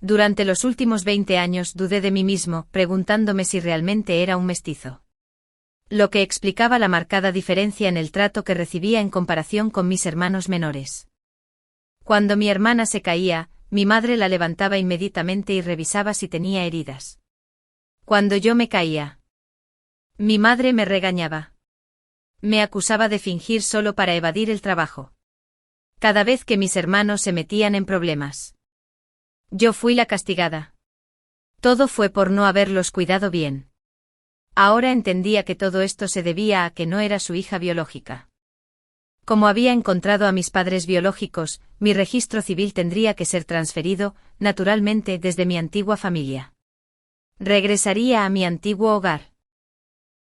A: Durante los últimos 20 años dudé de mí mismo, preguntándome si realmente era un mestizo. Lo que explicaba la marcada diferencia en el trato que recibía en comparación con mis hermanos menores. Cuando mi hermana se caía, mi madre la levantaba inmediatamente y revisaba si tenía heridas. Cuando yo me caía, mi madre me regañaba. Me acusaba de fingir solo para evadir el trabajo. Cada vez que mis hermanos se metían en problemas, yo fui la castigada. Todo fue por no haberlos cuidado bien. Ahora entendía que todo esto se debía a que no era su hija biológica. Como había encontrado a mis padres biológicos, mi registro civil tendría que ser transferido, naturalmente, desde mi antigua familia. Regresaría a mi antiguo hogar.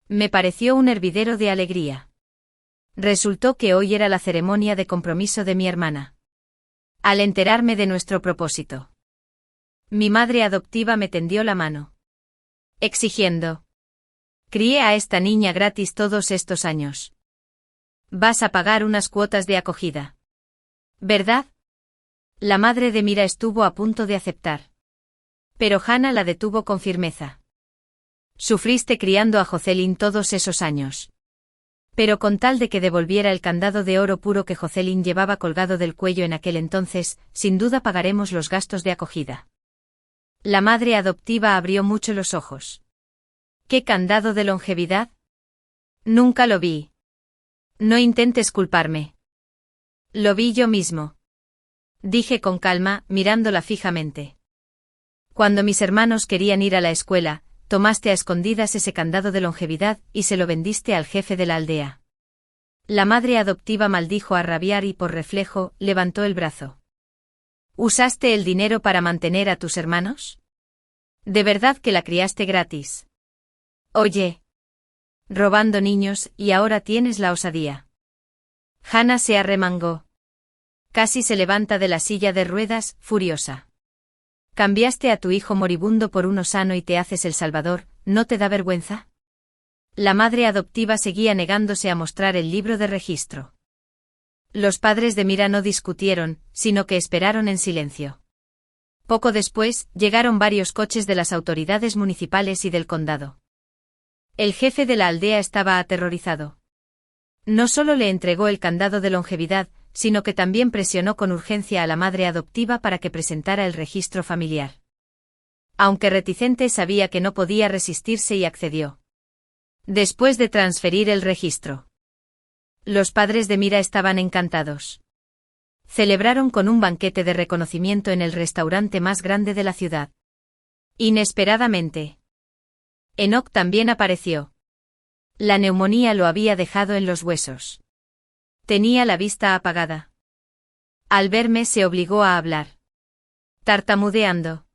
A: Me pareció un hervidero de alegría. Resultó que hoy era la ceremonia de compromiso de mi hermana. Al enterarme de nuestro propósito, mi madre adoptiva me tendió la mano, exigiendo: crié a esta niña gratis todos estos años. Vas a pagar unas cuotas de acogida, ¿verdad? La madre de Mira estuvo a punto de aceptar. Pero Hannah la detuvo con firmeza. Sufriste criando a Jocelyn todos esos años. Pero con tal de que devolviera el candado de oro puro que Jocelyn llevaba colgado del cuello en aquel entonces, sin duda pagaremos los gastos de acogida. La madre adoptiva abrió mucho los ojos. ¿Qué candado de longevidad? Nunca lo vi. No intentes culparme. Lo vi yo mismo. Dije con calma, mirándola fijamente. Cuando mis hermanos querían ir a la escuela, tomaste a escondidas ese candado de longevidad y se lo vendiste al jefe de la aldea. La madre adoptiva maldijo a rabiar y por reflejo, levantó el brazo. ¿Usaste el dinero para mantener a tus hermanos? ¿De verdad que la criaste gratis? Oye. Robando niños, y ahora tienes la osadía. Hannah se arremangó. Casi se levanta de la silla de ruedas, furiosa. Cambiaste a tu hijo moribundo por uno sano y te haces el salvador, ¿no te da vergüenza? La madre adoptiva seguía negándose a mostrar el libro de registro. Los padres de Mira no discutieron, sino que esperaron en silencio. Poco después, llegaron varios coches de las autoridades municipales y del condado. El jefe de la aldea estaba aterrorizado. No solo le entregó el candado de longevidad, sino que también presionó con urgencia a la madre adoptiva para que presentara el registro familiar. Aunque reticente, sabía que no podía resistirse y accedió. Después de transferir el registro, los padres de Mira estaban encantados. Celebraron con un banquete de reconocimiento en el restaurante más grande de la ciudad. Inesperadamente, Enoch también apareció. La neumonía lo había dejado en los huesos. Tenía la vista apagada. Al verme se obligó a hablar, tartamudeando.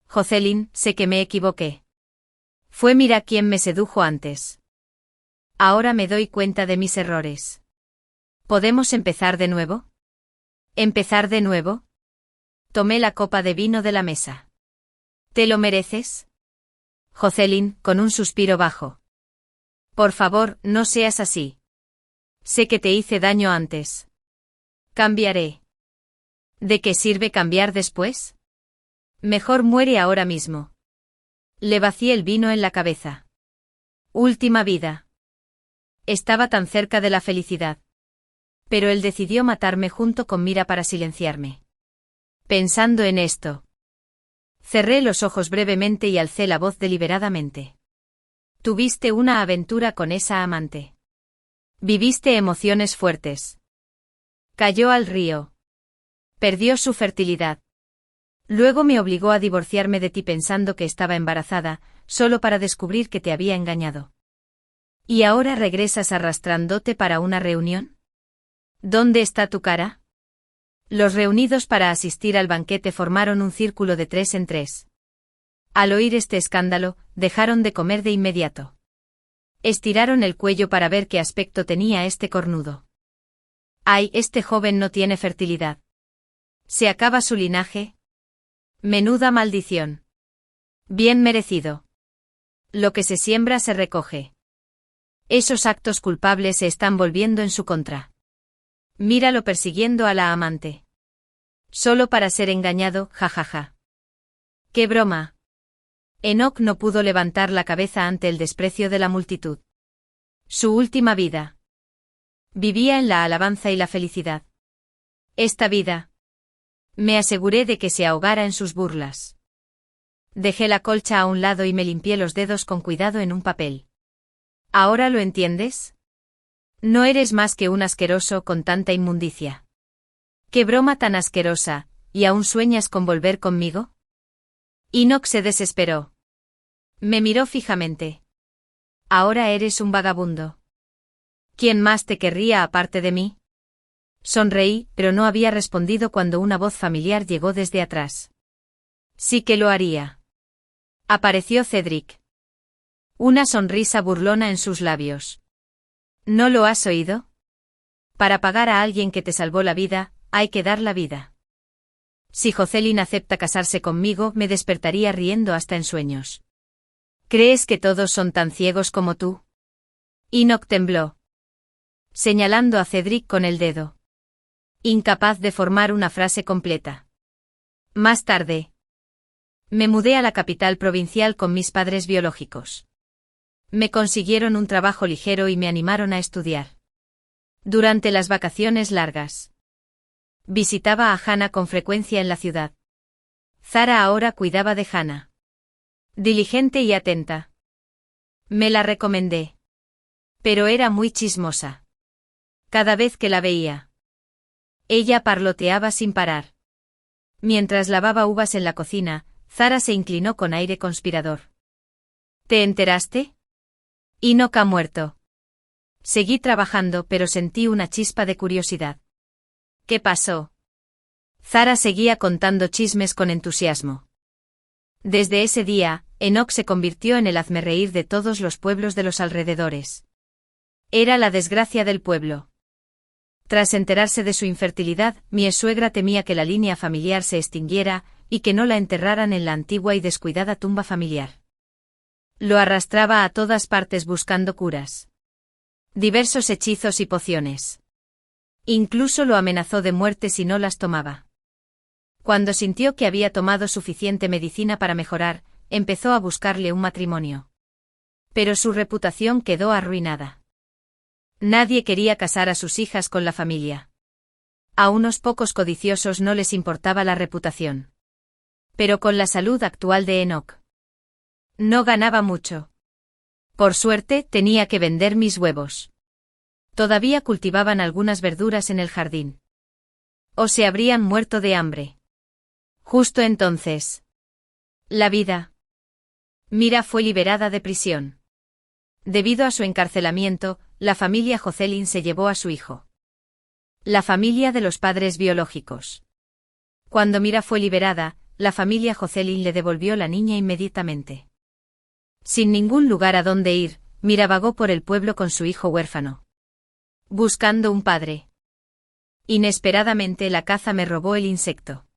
A: Jocelyn, sé que me equivoqué. Fue Mira quien me sedujo antes. Ahora me doy cuenta de mis errores. ¿Podemos empezar de nuevo? ¿Empezar de nuevo? Tomé la copa de vino de la mesa. ¿Te lo mereces? Jocelyn, con un suspiro bajo. Por favor, no seas así. Sé que te hice daño antes. Cambiaré. ¿De qué sirve cambiar después? Mejor muere ahora mismo. Le vacié el vino en la cabeza. Última vida. Estaba tan cerca de la felicidad. Pero él decidió matarme junto con Mira para silenciarme. Pensando en esto, cerré los ojos brevemente y alcé la voz deliberadamente. Tuviste una aventura con esa amante. Viviste emociones fuertes. Cayó al río. Perdió su fertilidad. Luego me obligó a divorciarme de ti pensando que estaba embarazada, solo para descubrir que te había engañado. ¿Y ahora regresas arrastrándote para una reunión? ¿Dónde está tu cara? Los reunidos para asistir al banquete formaron un círculo de 3 en 3. Al oír este escándalo, dejaron de comer de inmediato. Estiraron el cuello para ver qué aspecto tenía este cornudo. ¡Ay, este joven no tiene fertilidad! ¿Se acaba su linaje? Menuda maldición. Bien merecido. Lo que se siembra se recoge. Esos actos culpables se están volviendo en su contra. Míralo persiguiendo a la amante. Solo para ser engañado, jajaja. ¡Qué broma! Enoc no pudo levantar la cabeza ante el desprecio de la multitud. Su última vida. Vivía en la alabanza y la felicidad. Esta vida. Me aseguré de que se ahogara en sus burlas. Dejé la colcha a un lado y me limpié los dedos con cuidado en un papel. ¿Ahora lo entiendes? No eres más que un asqueroso con tanta inmundicia. ¡Qué broma tan asquerosa! ¿Y aún sueñas con volver conmigo? Enoc se desesperó. Me miró fijamente. Ahora eres un vagabundo. ¿Quién más te querría aparte de mí? Sonreí, pero no había respondido cuando una voz familiar llegó desde atrás. Sí que lo haría. Apareció Cedric. Una sonrisa burlona en sus labios. ¿No lo has oído? Para pagar a alguien que te salvó la vida, hay que dar la vida. Si Jocelyn acepta casarse conmigo, me despertaría riendo hasta en sueños. ¿Crees que todos son tan ciegos como tú? Enoc tembló, señalando a Cedric con el dedo. Incapaz de formar una frase completa. Más tarde. Me mudé a la capital provincial con mis padres biológicos. Me consiguieron un trabajo ligero y me animaron a estudiar. Durante las vacaciones largas. Visitaba a Hannah con frecuencia en la ciudad. Zara ahora cuidaba de Hannah. Diligente y atenta. Me la recomendé. Pero era muy chismosa. Cada vez que la veía. Ella parloteaba sin parar. Mientras lavaba uvas en la cocina, Zara se inclinó con aire conspirador. ¿Te enteraste? Enoc ha muerto. Seguí trabajando, pero sentí una chispa de curiosidad. ¿Qué pasó? Zara seguía contando chismes con entusiasmo. Desde ese día, Enoc se convirtió en el hazmerreír de todos los pueblos de los alrededores. Era la desgracia del pueblo. Tras enterarse de su infertilidad, mi suegra temía que la línea familiar se extinguiera y que no la enterraran en la antigua y descuidada tumba familiar. Lo arrastraba a todas partes buscando curas. Diversos hechizos y pociones. Incluso lo amenazó de muerte si no las tomaba. Cuando sintió que había tomado suficiente medicina para mejorar, empezó a buscarle un matrimonio. Pero su reputación quedó arruinada. Nadie quería casar a sus hijas con la familia. A unos pocos codiciosos no les importaba la reputación. Pero con la salud actual de Enoc. No ganaba mucho. Por suerte, tenía que vender mis huevos. Todavía cultivaban algunas verduras en el jardín. O se habrían muerto de hambre. Justo entonces. La vida. Mira fue liberada de prisión. Debido a su encarcelamiento, la familia Jocelyn se llevó a su hijo. La familia de los padres biológicos. Cuando Mira fue liberada, la familia Jocelyn le devolvió la niña inmediatamente. Sin ningún lugar a donde ir, Mira vagó por el pueblo con su hijo huérfano. Buscando un padre. Inesperadamente la caza me robó el insecto.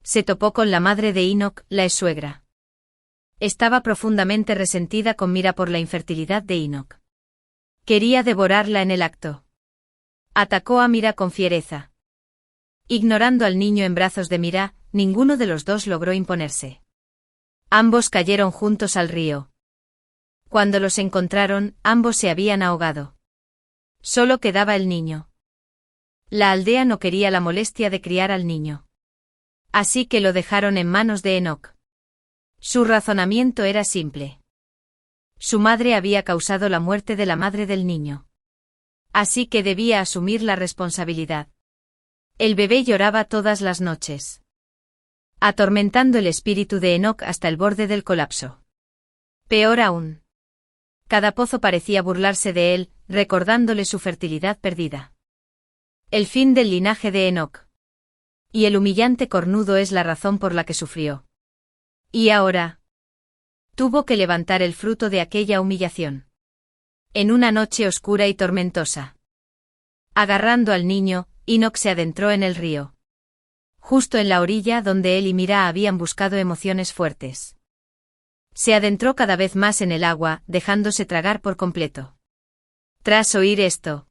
A: Se topó con la madre de Enoc, la ex-suegra. Estaba profundamente resentida con Mira por la infertilidad de Enoc. Quería devorarla en el acto. Atacó a Mira con fiereza. Ignorando al niño en brazos de Mira, ninguno de los dos logró imponerse. Ambos cayeron juntos al río. Cuando los encontraron, ambos se habían ahogado. Solo quedaba el niño. La aldea no quería la molestia de criar al niño. Así que lo dejaron en manos de Enoc. Su razonamiento era simple. Su madre había causado la muerte de la madre del niño. Así que debía asumir la responsabilidad. El bebé lloraba todas las noches, atormentando el espíritu de Enoch hasta el borde del colapso. Peor aún. Cada pozo parecía burlarse de él, recordándole su fertilidad perdida. El fin del linaje de Enoch. Y el humillante cornudo es la razón por la que sufrió. Y ahora tuvo que levantar el fruto de aquella humillación. En una noche oscura y tormentosa. Agarrando al niño, Enoch se adentró en el río. Justo en la orilla donde él y Mira habían buscado emociones fuertes. Se adentró cada vez más en el agua, dejándose tragar por completo. Tras oír esto,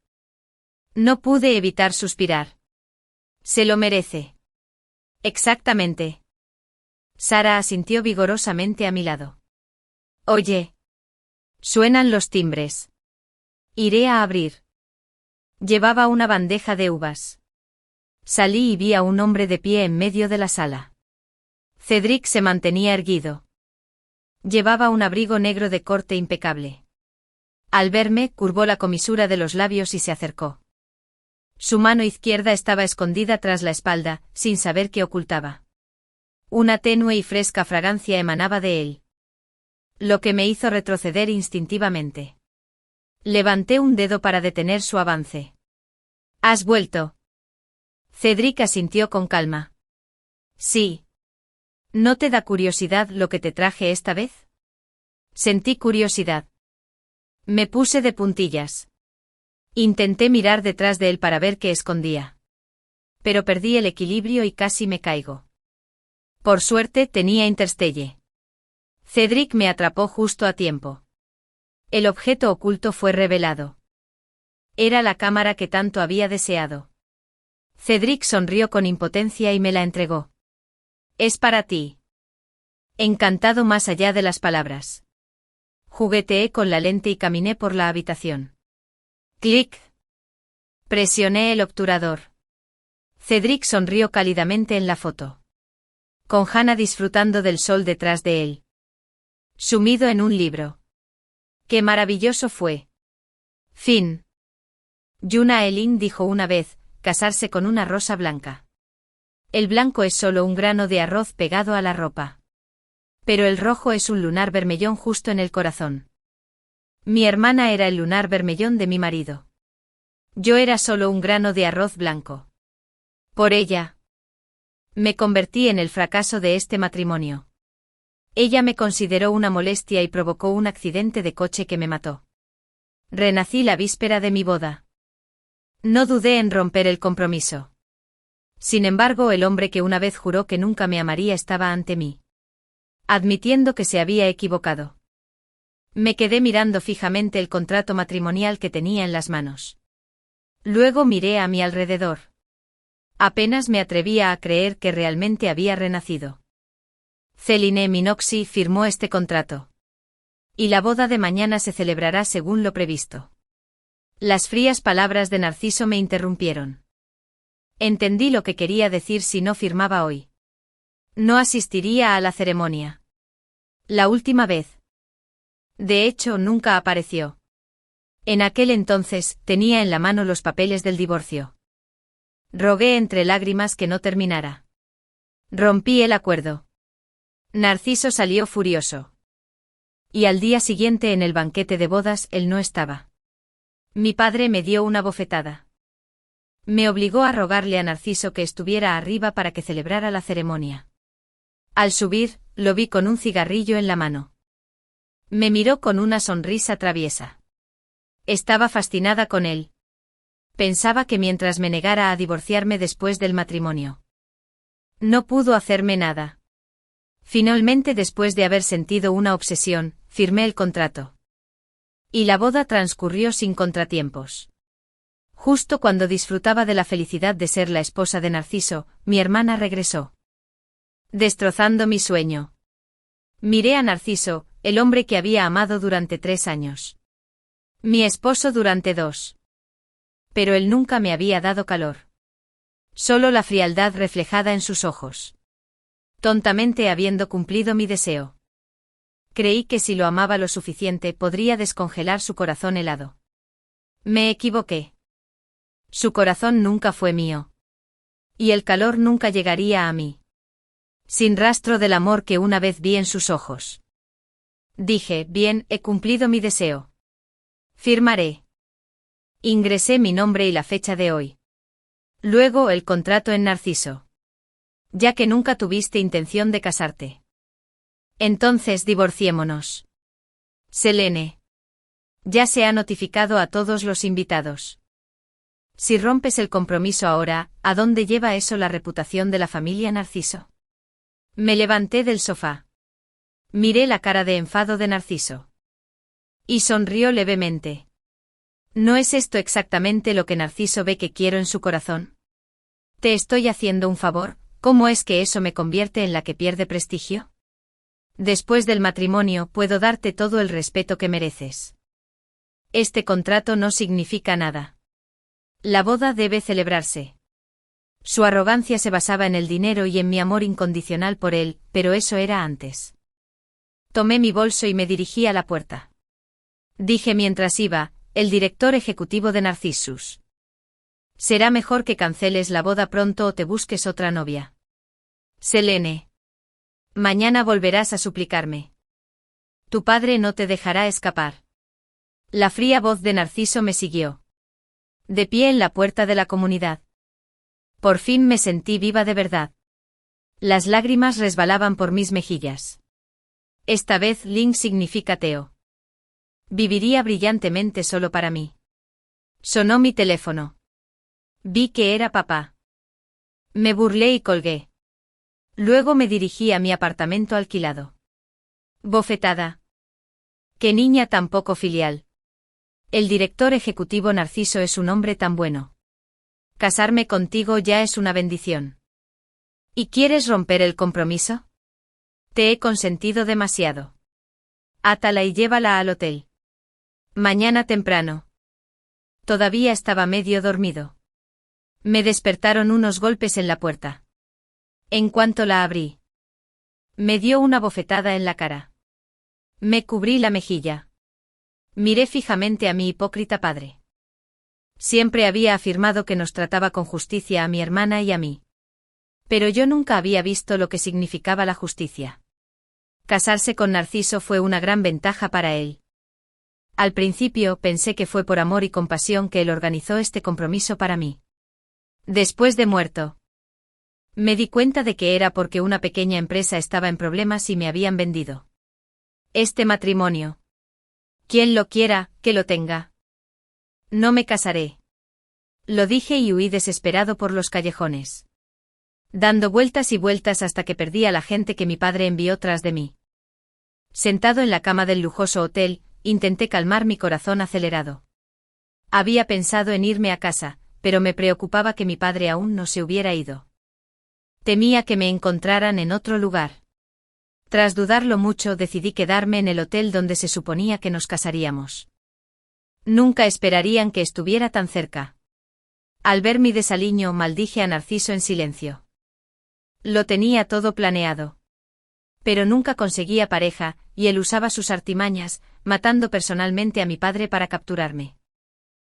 A: no pude evitar suspirar. Se lo merece. Exactamente. Sara asintió vigorosamente a mi lado. Oye. Suenan los timbres. Iré a abrir. Llevaba una bandeja de uvas. Salí y vi a un hombre de pie en medio de la sala. Cedric se mantenía erguido. Llevaba un abrigo negro de corte impecable. Al verme, curvó la comisura de los labios y se acercó. Su mano izquierda estaba escondida tras la espalda, sin saber qué ocultaba. Una tenue y fresca fragancia emanaba de él, lo que me hizo retroceder instintivamente. Levanté un dedo para detener su avance. ¿Has vuelto? Cedric asintió con calma. Sí. ¿No te da curiosidad lo que te traje esta vez? Sentí curiosidad. Me puse de puntillas. Intenté mirar detrás de él para ver qué escondía. Pero perdí el equilibrio y casi me caigo. Por suerte tenía interstelle. Cedric me atrapó justo a tiempo. El objeto oculto fue revelado. Era la cámara que tanto había deseado. Cedric sonrió con impotencia y me la entregó. Es para ti. Encantado más allá de las palabras. Jugueteé con la lente y caminé por la habitación. Clic. Presioné el obturador. Cedric sonrió cálidamente en la foto. Con Hannah disfrutando del sol detrás de él. Sumido en un libro. ¡Qué maravilloso fue! Fin. Yuna Elin dijo una vez, casarse con una rosa blanca. El blanco es solo un grano de arroz pegado a la ropa. Pero el rojo es un lunar bermellón justo en el corazón. Mi hermana era el lunar bermellón de mi marido. Yo era solo un grano de arroz blanco. Por ella, me convertí en el fracaso de este matrimonio. Ella me consideró una molestia y provocó un accidente de coche que me mató. Renací la víspera de mi boda. No dudé en romper el compromiso. Sin embargo, el hombre que una vez juró que nunca me amaría estaba ante mí, admitiendo que se había equivocado. Me quedé mirando fijamente el contrato matrimonial que tenía en las manos. Luego miré a mi alrededor. Apenas me atrevía a creer que realmente había renacido. Celine Minoxi firmó este contrato. Y la boda de mañana se celebrará según lo previsto. Las frías palabras de Narciso me interrumpieron. Entendí lo que quería decir si no firmaba hoy. No asistiría a la ceremonia. La última vez. De hecho, nunca apareció. En aquel entonces, tenía en la mano los papeles del divorcio. Rogué entre lágrimas que no terminara. Rompí el acuerdo. Narciso salió furioso. Y al día siguiente en el banquete de bodas él no estaba. Mi padre me dio una bofetada. Me obligó a rogarle a Narciso que estuviera arriba para que celebrara la ceremonia. Al subir, lo vi con un cigarrillo en la mano. Me miró con una sonrisa traviesa. Estaba fascinada con él. Pensaba que mientras me negara a divorciarme después del matrimonio, no pudo hacerme nada. Finalmente, después de haber sentido una obsesión, firmé el contrato. Y la boda transcurrió sin contratiempos. Justo cuando disfrutaba de la felicidad de ser la esposa de Narciso, mi hermana regresó, destrozando mi sueño. Miré a Narciso, el hombre que había amado durante 3 años. Mi esposo durante 2. Pero él nunca me había dado calor. Solo la frialdad reflejada en sus ojos. Tontamente habiendo cumplido mi deseo. Creí que si lo amaba lo suficiente podría descongelar su corazón helado. Me equivoqué. Su corazón nunca fue mío. Y el calor nunca llegaría a mí. Sin rastro del amor que una vez vi en sus ojos. Dije, bien, he cumplido mi deseo. Firmaré. Ingresé mi nombre y la fecha de hoy. Luego el contrato en Narciso. Ya que nunca tuviste intención de casarte. Entonces divorciémonos. Selene. Ya se ha notificado a todos los invitados. Si rompes el compromiso ahora, ¿a dónde lleva eso la reputación de la familia Narciso? Me levanté del sofá. Miré la cara de enfado de Narciso. Y sonrió levemente. ¿No es esto exactamente lo que Narciso ve que quiero en su corazón? ¿Te estoy haciendo un favor? ¿Cómo es que eso me convierte en la que pierde prestigio? Después del matrimonio puedo darte todo el respeto que mereces. Este contrato no significa nada. La boda debe celebrarse. Su arrogancia se basaba en el dinero y en mi amor incondicional por él, pero eso era antes. Tomé mi bolso y me dirigí a la puerta. Dije mientras iba, el director ejecutivo de Narcissus. Será mejor que canceles la boda pronto o te busques otra novia. Selene. Mañana volverás a suplicarme. Tu padre no te dejará escapar. La fría voz de Narciso me siguió. De pie en la puerta de la comunidad. Por fin me sentí viva de verdad. Las lágrimas resbalaban por mis mejillas. Esta vez Link significa Teo. Viviría brillantemente solo para mí. Sonó mi teléfono. Vi que era papá. Me burlé y colgué. Luego me dirigí a mi apartamento alquilado. Bofetada. ¡Qué niña tan poco filial! El director ejecutivo Narciso es un hombre tan bueno. Casarme contigo ya es una bendición. ¿Y quieres romper el compromiso? Te he consentido demasiado. Átala y llévala al hotel. Mañana temprano. Todavía estaba medio dormido. Me despertaron unos golpes en la puerta. En cuanto la abrí, me dio una bofetada en la cara. Me cubrí la mejilla. Miré fijamente a mi hipócrita padre. Siempre había afirmado que nos trataba con justicia a mi hermana y a mí. Pero yo nunca había visto lo que significaba la justicia. Casarse con Narciso fue una gran ventaja para él. Al principio pensé que fue por amor y compasión que él organizó este compromiso para mí. Después de muerto, me di cuenta de que era porque una pequeña empresa estaba en problemas y me habían vendido. Este matrimonio. Quien lo quiera, que lo tenga. No me casaré. Lo dije y huí desesperado por los callejones. Dando vueltas y vueltas hasta que perdí a la gente que mi padre envió tras de mí. Sentado en la cama del lujoso hotel, intenté calmar mi corazón acelerado. Había pensado en irme a casa, pero me preocupaba que mi padre aún no se hubiera ido. Temía que me encontraran en otro lugar. Tras dudarlo mucho decidí quedarme en el hotel donde se suponía que nos casaríamos. Nunca esperarían que estuviera tan cerca. Al ver mi desaliño maldije a Narciso en silencio. Lo tenía todo planeado. Pero nunca conseguía pareja, y él usaba sus artimañas, matando personalmente a mi padre para capturarme.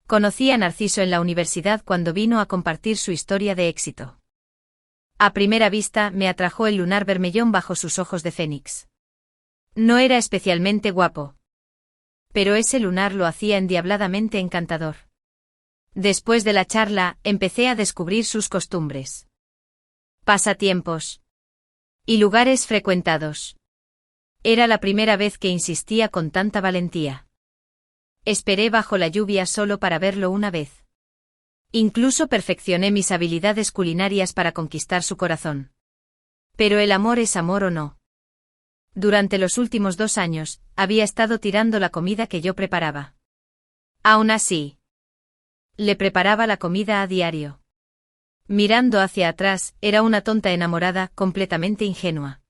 A: Conocí a Narciso en la universidad cuando vino a compartir su historia de éxito. A primera vista me atrajo el lunar vermellón bajo sus ojos de fénix. No era especialmente guapo. Pero ese lunar lo hacía endiabladamente encantador. Después de la charla, empecé a descubrir sus costumbres. Pasatiempos. Y lugares frecuentados. Era la primera vez que insistía con tanta valentía. Esperé bajo la lluvia solo para verlo una vez. Incluso perfeccioné mis habilidades culinarias para conquistar su corazón. Pero el amor es amor o no. Durante los últimos 2 años, había estado tirando la comida que yo preparaba. Aún así, le preparaba la comida a diario. Mirando hacia atrás, era una tonta enamorada, completamente ingenua.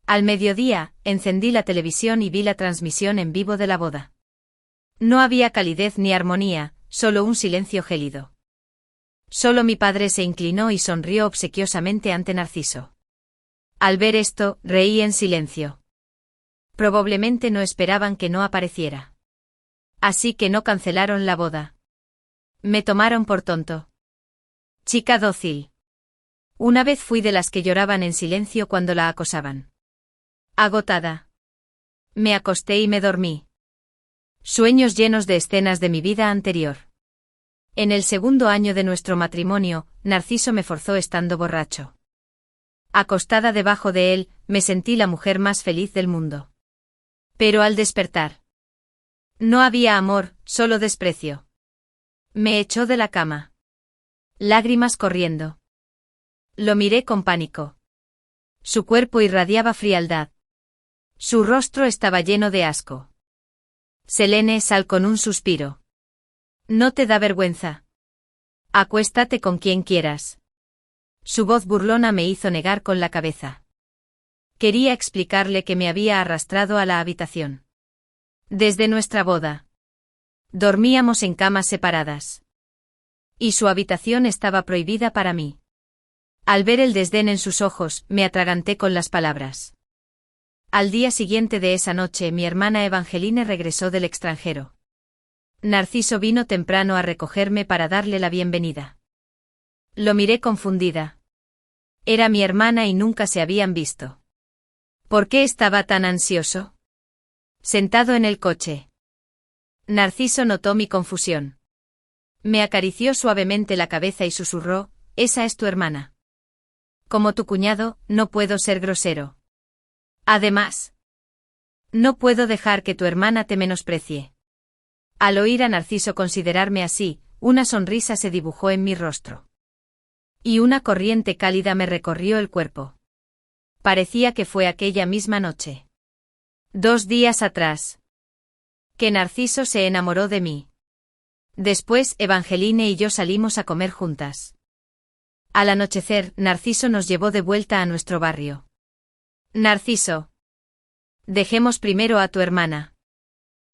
A: Al mediodía, encendí la televisión y vi la transmisión en vivo de la boda. No había calidez ni armonía, solo un silencio gélido. Solo mi padre se inclinó y sonrió obsequiosamente ante Narciso. Al ver esto, reí en silencio. Probablemente no esperaban que no apareciera. Así que no cancelaron la boda. Me tomaron por tonto. Chica dócil. Una vez fui de las que lloraban en silencio cuando la acosaban. Agotada. Me acosté y me dormí. Sueños llenos de escenas de mi vida anterior. En el segundo año de nuestro matrimonio, Narciso me forzó estando borracho. Acostada debajo de él, me sentí la mujer más feliz del mundo. Pero al despertar, no había amor, solo desprecio. Me echó de la cama. Lágrimas corriendo. Lo miré con pánico. Su cuerpo irradiaba frialdad. Su rostro estaba lleno de asco. Selene, sal con un suspiro. ¿No te da vergüenza? Acuéstate con quien quieras. Su voz burlona me hizo negar con la cabeza. Quería explicarle que me había arrastrado a la habitación. Desde nuestra boda. Dormíamos en camas separadas. Y su habitación estaba prohibida para mí. Al ver el desdén en sus ojos, me atraganté con las palabras. Al día siguiente de esa noche mi hermana Evangeline regresó del extranjero. Narciso vino temprano a recogerme para darle la bienvenida. Lo miré confundida. Era mi hermana y nunca se habían visto. ¿Por qué estaba tan ansioso? Sentado en el coche. Narciso notó mi confusión. Me acarició suavemente la cabeza y susurró, «Esa es tu hermana. Como tu cuñado, no puedo ser grosero. Además, no puedo dejar que tu hermana te menosprecie». Al oír a Narciso considerarme así, una sonrisa se dibujó en mi rostro. Y una corriente cálida me recorrió el cuerpo. Parecía que fue aquella misma noche. 2 días atrás. Que Narciso se enamoró de mí. Después, Evangeline y yo salimos a comer juntas. Al anochecer, Narciso nos llevó de vuelta a nuestro barrio. Narciso. Dejemos primero a tu hermana.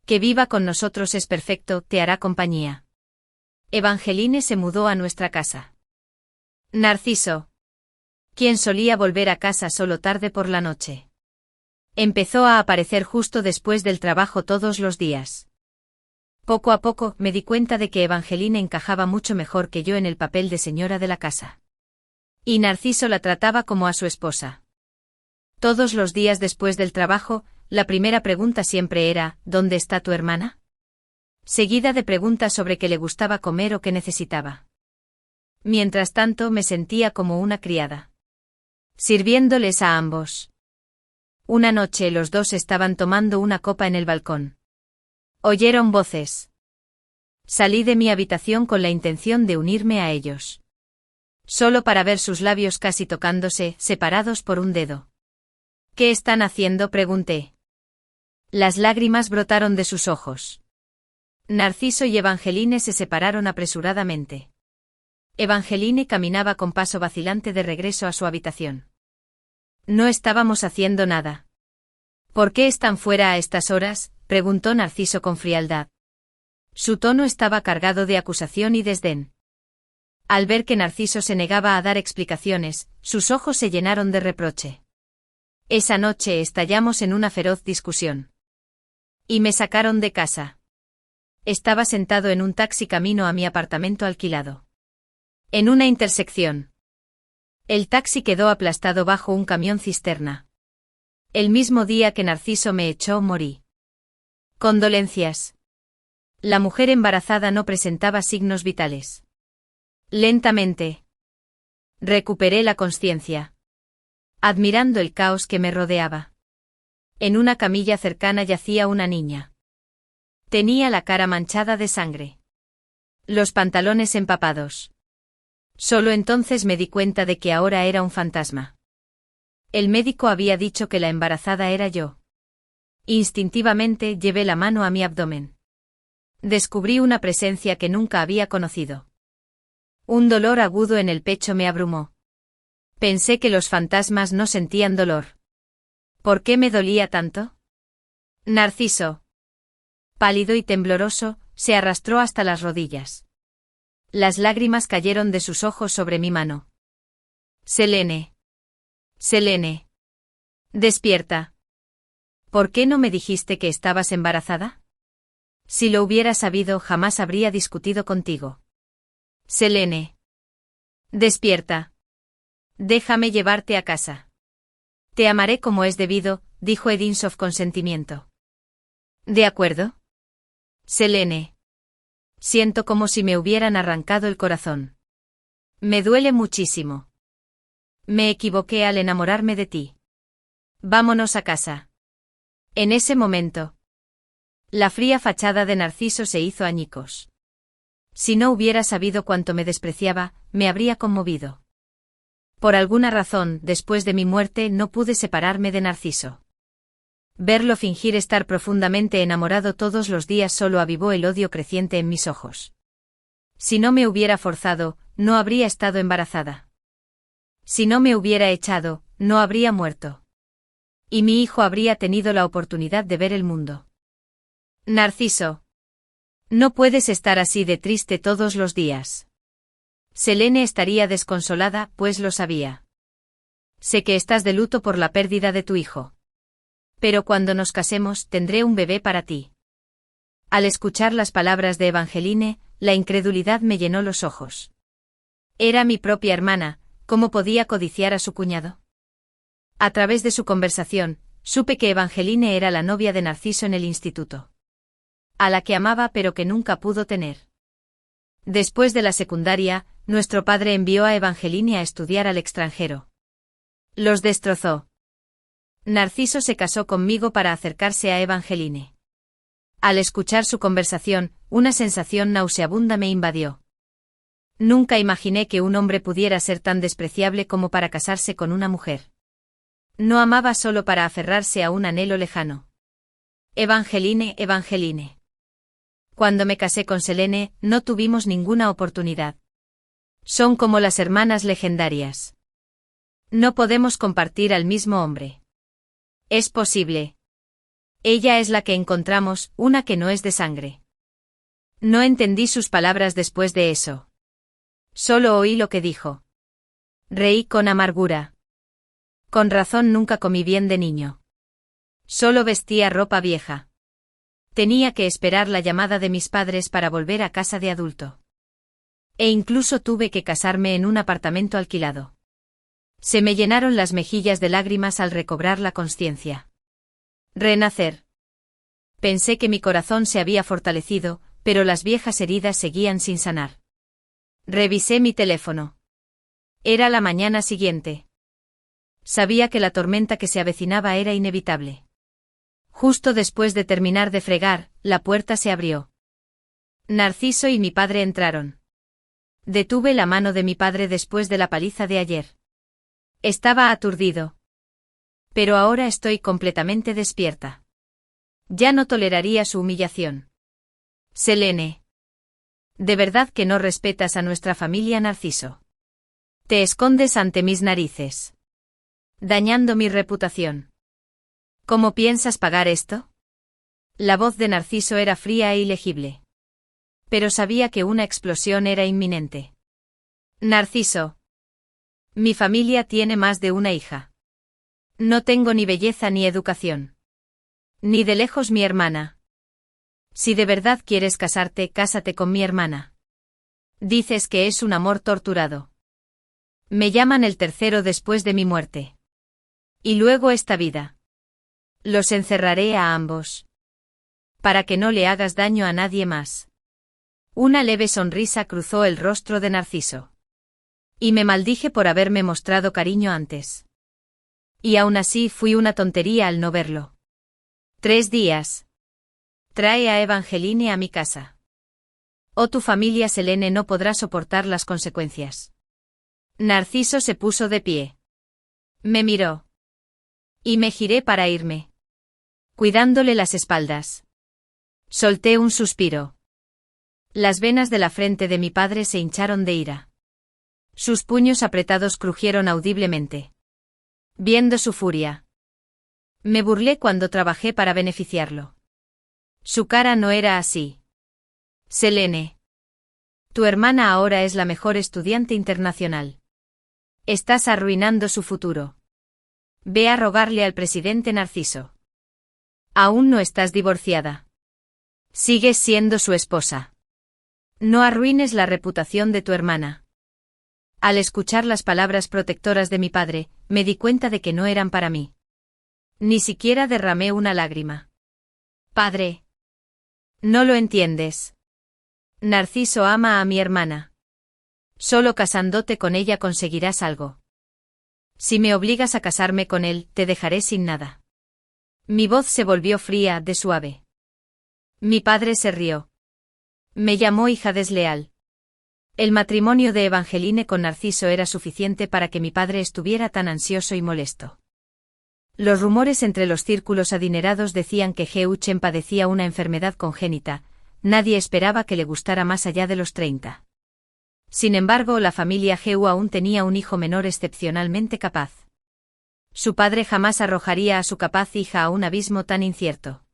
A: Que viva con nosotros es perfecto, te hará compañía. Evangeline se mudó a nuestra casa. Narciso, quien solía volver a casa solo tarde por la noche, empezó a aparecer justo después del trabajo todos los días. Poco a poco me di cuenta de que Evangeline encajaba mucho mejor que yo en el papel de señora de la casa. Y Narciso la trataba como a su esposa. Todos los días después del trabajo, la primera pregunta siempre era, ¿dónde está tu hermana? Seguida de preguntas sobre qué le gustaba comer o qué necesitaba. Mientras tanto me sentía como una criada, sirviéndoles a ambos. Una noche los dos estaban tomando una copa en el balcón. Oyeron voces. Salí de mi habitación con la intención de unirme a ellos. Solo para ver sus labios casi tocándose, separados por un dedo. ¿Qué están haciendo?, pregunté. Las lágrimas brotaron de sus ojos. Narciso y Evangeline se separaron apresuradamente. Evangeline caminaba con paso vacilante de regreso a su habitación. No estábamos haciendo nada. ¿Por qué están fuera a estas horas?, preguntó Narciso con frialdad. Su tono estaba cargado de acusación y desdén. Al ver que Narciso se negaba a dar explicaciones, sus ojos se llenaron de reproche. Esa noche estallamos en una feroz discusión. Y me sacaron de casa. Estaba sentado en un taxi camino a mi apartamento alquilado. En una intersección. El taxi quedó aplastado bajo un camión cisterna. El mismo día que Narciso me echó, morí. Condolencias. La mujer embarazada no presentaba signos vitales. Lentamente. Recuperé la consciencia. Admirando el caos que me rodeaba. En una camilla cercana yacía una niña. Tenía la cara manchada de sangre. Los pantalones empapados. Solo entonces me di cuenta de que ahora era un fantasma. El médico había dicho que la embarazada era yo. Instintivamente llevé la mano a mi abdomen. Descubrí una presencia que nunca había conocido. Un dolor agudo en el pecho me abrumó. Pensé que los fantasmas no sentían dolor. ¿Por qué me dolía tanto? Narciso, pálido y tembloroso, se arrastró hasta las rodillas. Las lágrimas cayeron de sus ojos sobre mi mano. Selene. Selene. Despierta. ¿Por qué no me dijiste que estabas embarazada? Si lo hubiera sabido, jamás habría discutido contigo. Selene. Despierta. Déjame llevarte a casa. Te amaré como es debido, dijo Edinsov con sentimiento. ¿De acuerdo? Selene. Siento como si me hubieran arrancado el corazón. Me duele muchísimo. Me equivoqué al enamorarme de ti. Vámonos a casa. En ese momento, la fría fachada de Narciso se hizo añicos. Si no hubiera sabido cuánto me despreciaba, me habría conmovido. Por alguna razón, después de mi muerte no pude separarme de Narciso. Verlo fingir estar profundamente enamorado todos los días solo avivó el odio creciente en mis ojos. Si no me hubiera forzado, no habría estado embarazada. Si no me hubiera echado, no habría muerto. Y mi hijo habría tenido la oportunidad de ver el mundo. Narciso. No puedes estar así de triste todos los días. Selene estaría desconsolada, pues lo sabía. Sé que estás de luto por la pérdida de tu hijo. Pero cuando nos casemos, tendré un bebé para ti. Al escuchar las palabras de Evangeline, la incredulidad me llenó los ojos. Era mi propia hermana, ¿cómo podía codiciar a su cuñado? A través de su conversación, supe que Evangeline era la novia de Narciso en el instituto. A la que amaba pero que nunca pudo tener. Después de la secundaria, nuestro padre envió a Evangeline a estudiar al extranjero. Los destrozó. Narciso se casó conmigo para acercarse a Evangeline. Al escuchar su conversación, una sensación nauseabunda me invadió. Nunca imaginé que un hombre pudiera ser tan despreciable como para casarse con una mujer. No amaba solo para aferrarse a un anhelo lejano. Evangeline, Evangeline. Cuando me casé con Selene, no tuvimos ninguna oportunidad. Son como las hermanas legendarias. No podemos compartir al mismo hombre. Es posible. Ella es la que encontramos, una que no es de sangre. No entendí sus palabras después de eso. Solo oí lo que dijo. Reí con amargura. Con razón nunca comí bien de niño. Solo vestía ropa vieja. Tenía que esperar la llamada de mis padres para volver a casa de adulto. E incluso tuve que casarme en un apartamento alquilado. Se me llenaron las mejillas de lágrimas al recobrar la consciencia. Renacer. Pensé que mi corazón se había fortalecido, pero las viejas heridas seguían sin sanar. Revisé mi teléfono. Era la mañana siguiente. Sabía que la tormenta que se avecinaba era inevitable. Justo después de terminar de fregar, la puerta se abrió. Narciso y mi padre entraron. Detuve la mano de mi padre después de la paliza de ayer. Estaba aturdido. Pero ahora estoy completamente despierta. Ya no toleraría su humillación. Selene. ¿De verdad que no respetas a nuestra familia, Narciso? Te escondes ante mis narices. Dañando mi reputación. ¿Cómo piensas pagar esto? La voz de Narciso era fría e ilegible. Pero sabía que una explosión era inminente. Narciso. Mi familia tiene más de una hija. No tengo ni belleza ni educación. Ni de lejos mi hermana. Si de verdad quieres casarte, cásate con mi hermana. Dices que es un amor torturado. Me llaman el tercero después de mi muerte. Y luego esta vida. Los encerraré a ambos. Para que no le hagas daño a nadie más. Una leve sonrisa cruzó el rostro de Narciso. Y me maldije por haberme mostrado cariño antes. Y aún así fui una tontería al no verlo. 3 días. Trae a Evangeline a mi casa. O tu familia Selene no podrá soportar las consecuencias. Narciso se puso de pie. Me miró. Y me giré para irme. Cuidándole las espaldas. Solté un suspiro. Las venas de la frente de mi padre se hincharon de ira. Sus puños apretados crujieron audiblemente. Viendo su furia. Me burlé cuando trabajé para beneficiarlo. Su cara no era así. Selene. Tu hermana ahora es la mejor estudiante internacional. Estás arruinando su futuro. Ve a rogarle al presidente Narciso. Aún no estás divorciada. Sigues siendo su esposa. No arruines la reputación de tu hermana. Al escuchar las palabras protectoras de mi padre, me di cuenta de que no eran para mí. Ni siquiera derramé una lágrima. Padre. No lo entiendes. Narciso ama a mi hermana. Solo casándote con ella conseguirás algo. Si me obligas a casarme con él, te dejaré sin nada. Mi voz se volvió fría, de suave. Mi padre se rió. Me llamó hija desleal. El matrimonio de Evangeline con Narciso era suficiente para que mi padre estuviera tan ansioso y molesto. Los rumores entre los círculos adinerados decían que Heuchen padecía una enfermedad congénita, nadie esperaba que le gustara más allá de los 30. Sin embargo, la familia Heu aún tenía un hijo menor excepcionalmente capaz. Su padre jamás arrojaría a su capaz hija a un abismo tan incierto.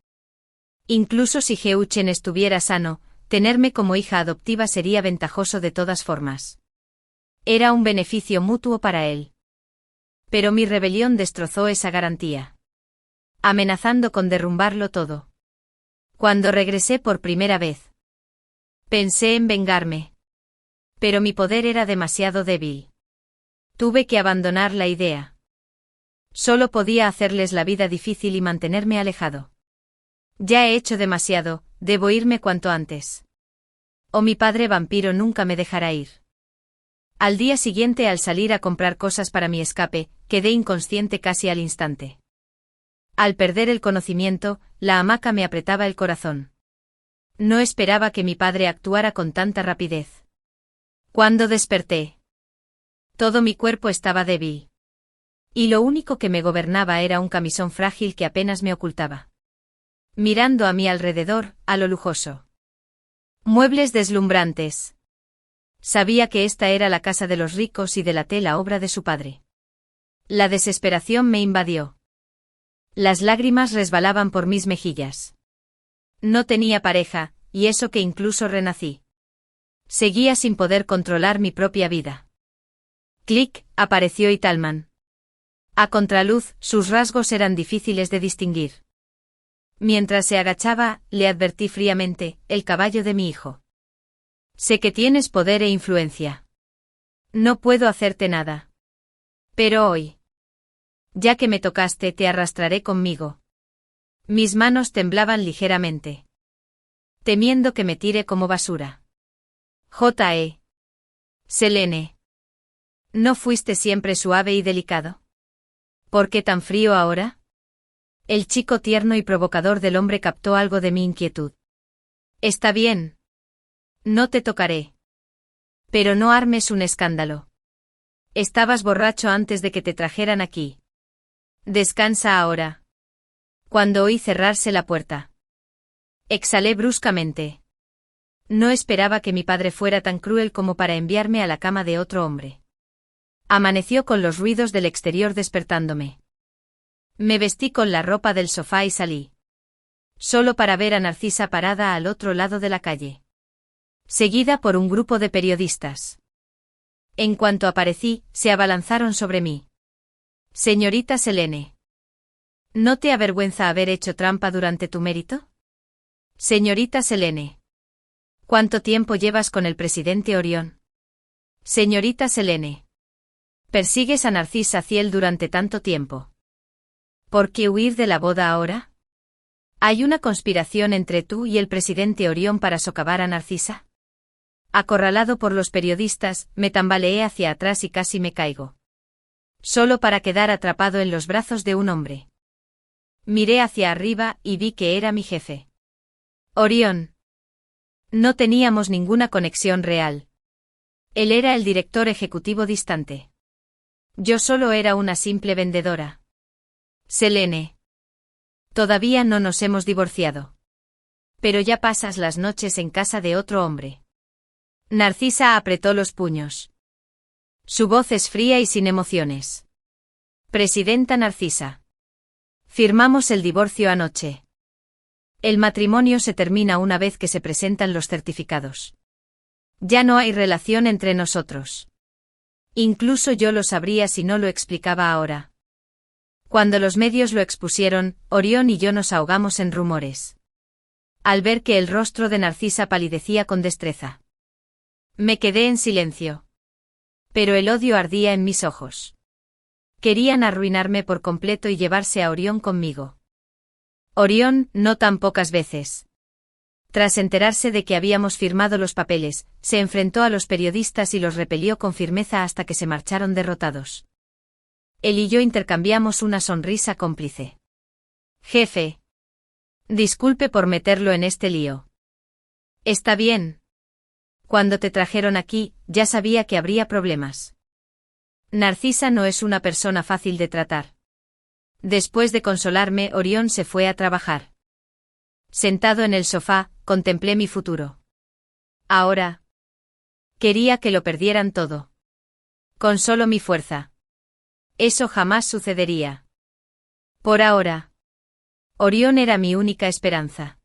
A: Incluso si Heuchen estuviera sano, tenerme como hija adoptiva sería ventajoso de todas formas. Era un beneficio mutuo para él. Pero mi rebelión destrozó esa garantía, amenazando con derrumbarlo todo. Cuando regresé por primera vez, pensé en vengarme. Pero mi poder era demasiado débil. Tuve que abandonar la idea. Solo podía hacerles la vida difícil y mantenerme alejado. Ya he hecho demasiado, debo irme cuanto antes. O mi padre vampiro nunca me dejará ir. Al día siguiente, al salir a comprar cosas para mi escape, quedé inconsciente casi al instante. Al perder el conocimiento, la hamaca me apretaba el corazón. No esperaba que mi padre actuara con tanta rapidez. Cuando desperté, todo mi cuerpo estaba débil. Y lo único que me gobernaba era un camisón frágil que apenas me ocultaba. Mirando a mi alrededor, a lo lujoso. Muebles deslumbrantes. Sabía que esta era la casa de los ricos y delaté la obra de su padre. La desesperación me invadió. Las lágrimas resbalaban por mis mejillas. No tenía pareja, y eso que incluso renací. Seguía sin poder controlar mi propia vida. Clic, apareció Italman. A contraluz, sus rasgos eran difíciles de distinguir. Mientras se agachaba, le advertí fríamente, el caballo de mi hijo. Sé que tienes poder e influencia. No puedo hacerte nada. Pero hoy, ya que me tocaste, te arrastraré conmigo. Mis manos temblaban ligeramente, temiendo que me tire como basura. J.E. Selene. ¿No fuiste siempre suave y delicado? ¿Por qué tan frío ahora? El chico tierno y provocador del hombre captó algo de mi inquietud. Está bien. No te tocaré. Pero no armes un escándalo. Estabas borracho antes de que te trajeran aquí. Descansa ahora. Cuando oí cerrarse la puerta, exhalé bruscamente. No esperaba que mi padre fuera tan cruel como para enviarme a la cama de otro hombre. Amaneció con los ruidos del exterior despertándome. Me vestí con la ropa del sofá y salí. Solo para ver a Narcisa parada al otro lado de la calle, seguida por un grupo de periodistas. En cuanto aparecí, se abalanzaron sobre mí. Señorita Selene. ¿No te avergüenza haber hecho trampa durante tu mérito? Señorita Selene. ¿Cuánto tiempo llevas con el presidente Orión? Señorita Selene. ¿Persigues a Narcisa Ciel durante tanto tiempo? ¿Por qué huir de la boda ahora? ¿Hay una conspiración entre tú y el presidente Orión para socavar a Narcisa? Acorralado por los periodistas, me tambaleé hacia atrás y casi me caigo. Solo para quedar atrapado en los brazos de un hombre. Miré hacia arriba y vi que era mi jefe. Orión. No teníamos ninguna conexión real. Él era el director ejecutivo distante. Yo solo era una simple vendedora. Selene. Todavía no nos hemos divorciado. Pero ya pasas las noches en casa de otro hombre. Narcisa apretó los puños. Su voz es fría y sin emociones. Presidenta Narcisa. Firmamos el divorcio anoche. El matrimonio se termina una vez que se presentan los certificados. Ya no hay relación entre nosotros. Incluso yo lo sabría si no lo explicaba ahora. Cuando los medios lo expusieron, Orión y yo nos ahogamos en rumores. Al ver que el rostro de Narcisa palidecía con destreza, me quedé en silencio. Pero el odio ardía en mis ojos. Querían arruinarme por completo y llevarse a Orión conmigo. Orión, no tan pocas veces. Tras enterarse de que habíamos firmado los papeles, se enfrentó a los periodistas y los repelió con firmeza hasta que se marcharon derrotados. Él y yo intercambiamos una sonrisa cómplice. Jefe. Disculpe por meterlo en este lío. Está bien. Cuando te trajeron aquí, ya sabía que habría problemas. Narcisa no es una persona fácil de tratar. Después de consolarme, Orión se fue a trabajar. Sentado en el sofá, contemplé mi futuro. Ahora. Quería que lo perdieran todo. Con solo mi fuerza. Eso jamás sucedería. Por ahora. Orión era mi única esperanza.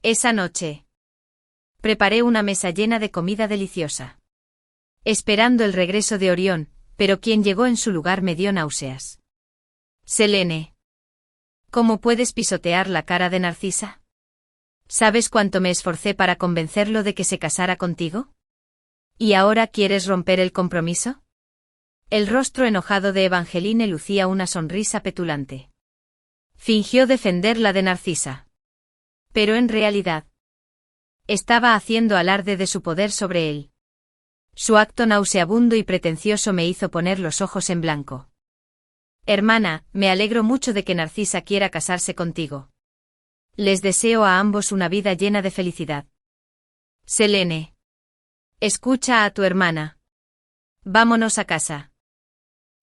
A: Esa noche. Preparé una mesa llena de comida deliciosa. Esperando el regreso de Orión, pero quien llegó en su lugar me dio náuseas. Selene. ¿Cómo puedes pisotear la cara de Narcisa? ¿Sabes cuánto me esforcé para convencerlo de que se casara contigo? ¿Y ahora quieres romper el compromiso? El rostro enojado de Evangeline lucía una sonrisa petulante. Fingió defender la de Narcisa. Pero en realidad, estaba haciendo alarde de su poder sobre él. Su acto nauseabundo y pretencioso me hizo poner los ojos en blanco. Hermana, me alegro mucho de que Narcisa quiera casarse contigo. Les deseo a ambos una vida llena de felicidad. Selene. Escucha a tu hermana. Vámonos a casa.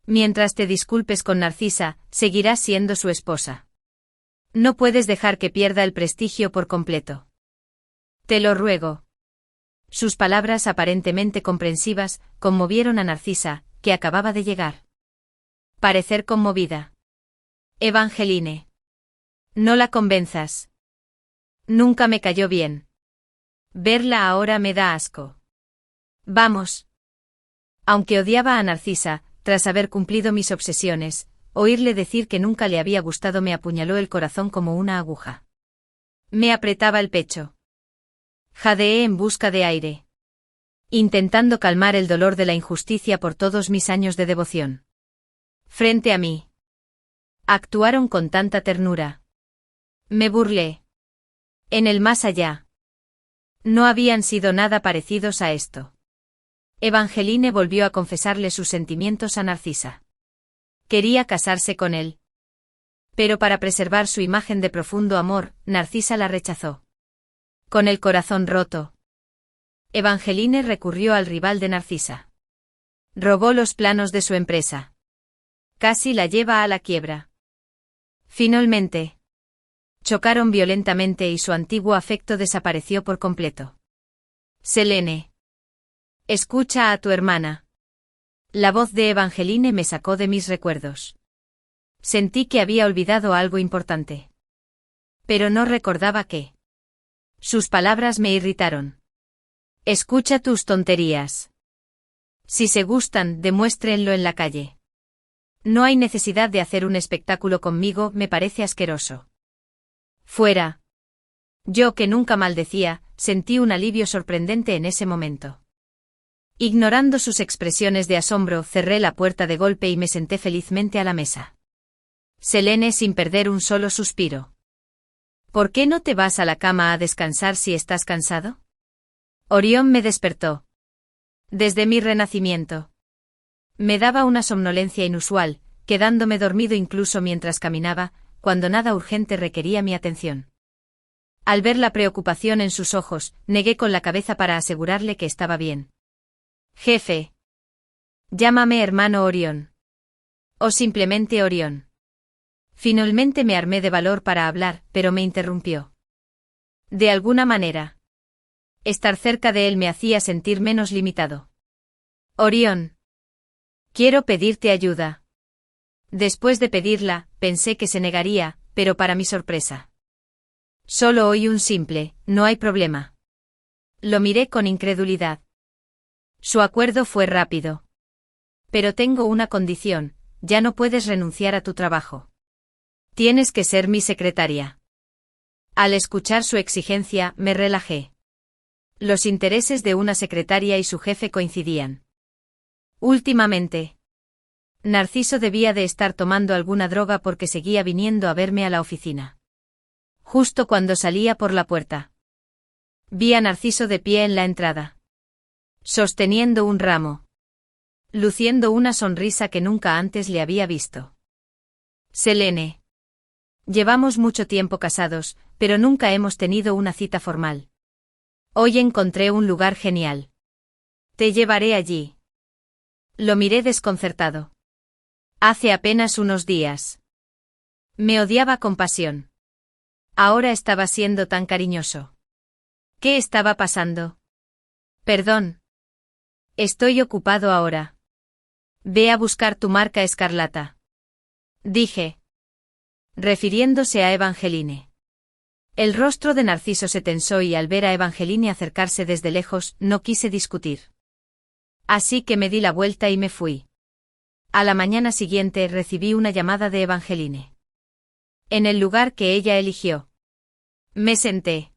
A: Mientras te disculpes con Narcisa, seguirás siendo su esposa. No puedes dejar que pierda el prestigio por completo. Te lo ruego. Sus palabras aparentemente comprensivas conmovieron a Narcisa, que acababa de llegar. Parecer conmovida. Evangeline. No la convenzas. Nunca me cayó bien. Verla ahora me da asco. Vamos. Aunque odiaba a Narcisa, tras haber cumplido mis obsesiones, oírle decir que nunca le había gustado me apuñaló el corazón como una aguja. Me apretaba el pecho. Jadeé en busca de aire. Intentando calmar el dolor de la injusticia por todos mis años de devoción. Frente a mí. Actuaron con tanta ternura. Me burlé. En el más allá. No habían sido nada parecidos a esto. Evangeline volvió a confesarle sus sentimientos a Narcisa. Quería casarse con él. Pero para preservar su imagen de profundo amor, Narcisa la rechazó. Con el corazón roto, Evangeline recurrió al rival de Narcisa. Robó los planos de su empresa. Casi la lleva a la quiebra. Finalmente, chocaron violentamente y su antiguo afecto desapareció por completo. Selene. Escucha a tu hermana. La voz de Evangeline me sacó de mis recuerdos. Sentí que había olvidado algo importante. Pero no recordaba qué. Sus palabras me irritaron. Escucha tus tonterías. Si se gustan, demuéstrenlo en la calle. No hay necesidad de hacer un espectáculo conmigo, me parece asqueroso. Fuera. Yo, que nunca maldecía, sentí un alivio sorprendente en ese momento. Ignorando sus expresiones de asombro, cerré la puerta de golpe y me senté felizmente a la mesa. Selene sin perder un solo suspiro. ¿Por qué no te vas a la cama a descansar si estás cansado? Orión me despertó. Desde mi renacimiento. Me daba una somnolencia inusual, quedándome dormido incluso mientras caminaba, cuando nada urgente requería mi atención. Al ver la preocupación en sus ojos, negué con la cabeza para asegurarle que estaba bien. Jefe. Llámame hermano Orión. O simplemente Orión. Finalmente me armé de valor para hablar, pero me interrumpió. De alguna manera. Estar cerca de él me hacía sentir menos limitado. Orión. Quiero pedirte ayuda. Después de pedirla, pensé que se negaría, pero para mi sorpresa. Solo oí un simple, no hay problema. Lo miré con incredulidad. Su acuerdo fue rápido. Pero tengo una condición, ya no puedes renunciar a tu trabajo. Tienes que ser mi secretaria. Al escuchar su exigencia, me relajé. Los intereses de una secretaria y su jefe coincidían. Últimamente, Narciso debía de estar tomando alguna droga porque seguía viniendo a verme a la oficina. Justo cuando salía por la puerta, vi a Narciso de pie en la entrada, sosteniendo un ramo, luciendo una sonrisa que nunca antes le había visto. Selene. Llevamos mucho tiempo casados, pero nunca hemos tenido una cita formal. Hoy encontré un lugar genial. Te llevaré allí. Lo miré desconcertado. Hace apenas unos días me odiaba con pasión. Ahora estaba siendo tan cariñoso. ¿Qué estaba pasando? Perdón. Estoy ocupado ahora. Ve a buscar tu marca escarlata. Dije, refiriéndose a Evangeline. El rostro de Narciso se tensó y al ver a Evangeline acercarse desde lejos, no quise discutir. Así que me di la vuelta y me fui. A la mañana siguiente recibí una llamada de Evangeline. En el lugar que ella eligió. Me senté.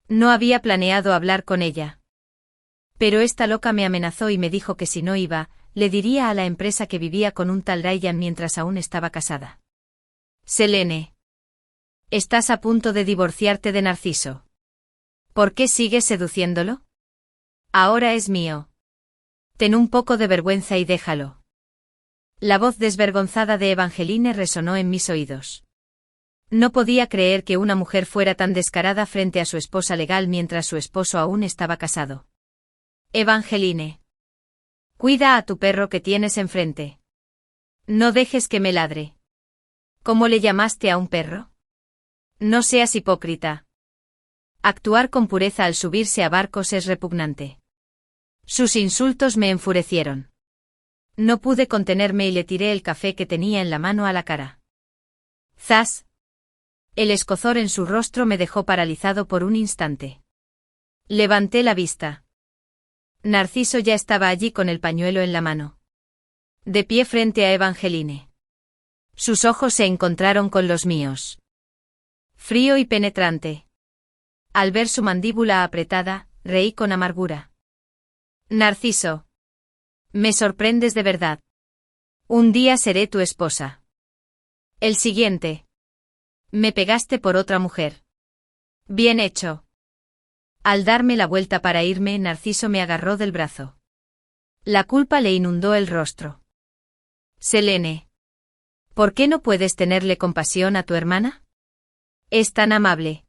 A: No había planeado hablar con ella. Pero esta loca me amenazó y me dijo que si no iba, le diría a la empresa que vivía con un tal Ryan mientras aún estaba casada. Selene. Estás a punto de divorciarte de Narciso. ¿Por qué sigues seduciéndolo? Ahora es mío. Ten un poco de vergüenza y déjalo. La voz desvergonzada de Evangeline resonó en mis oídos. No podía creer que una mujer fuera tan descarada frente a su esposa legal mientras su esposo aún estaba casado. Evangeline. Cuida a tu perro que tienes enfrente. No dejes que me ladre. ¿Cómo le llamaste a un perro? No seas hipócrita. Actuar con pureza al subirse a barcos es repugnante. Sus insultos me enfurecieron. No pude contenerme y le tiré el café que tenía en la mano a la cara. ¡Zas! El escozor en su rostro me dejó paralizado por un instante. Levanté la vista. Narciso ya estaba allí con el pañuelo en la mano. De pie frente a Evangeline. Sus ojos se encontraron con los míos. Frío y penetrante. Al ver su mandíbula apretada, reí con amargura. Narciso. Me sorprendes de verdad. Un día seré tu esposa. El siguiente. Me pegaste por otra mujer. Bien hecho. Al darme la vuelta para irme, Narciso me agarró del brazo. La culpa le inundó el rostro. Selene. ¿Por qué no puedes tenerle compasión a tu hermana? Es tan amable.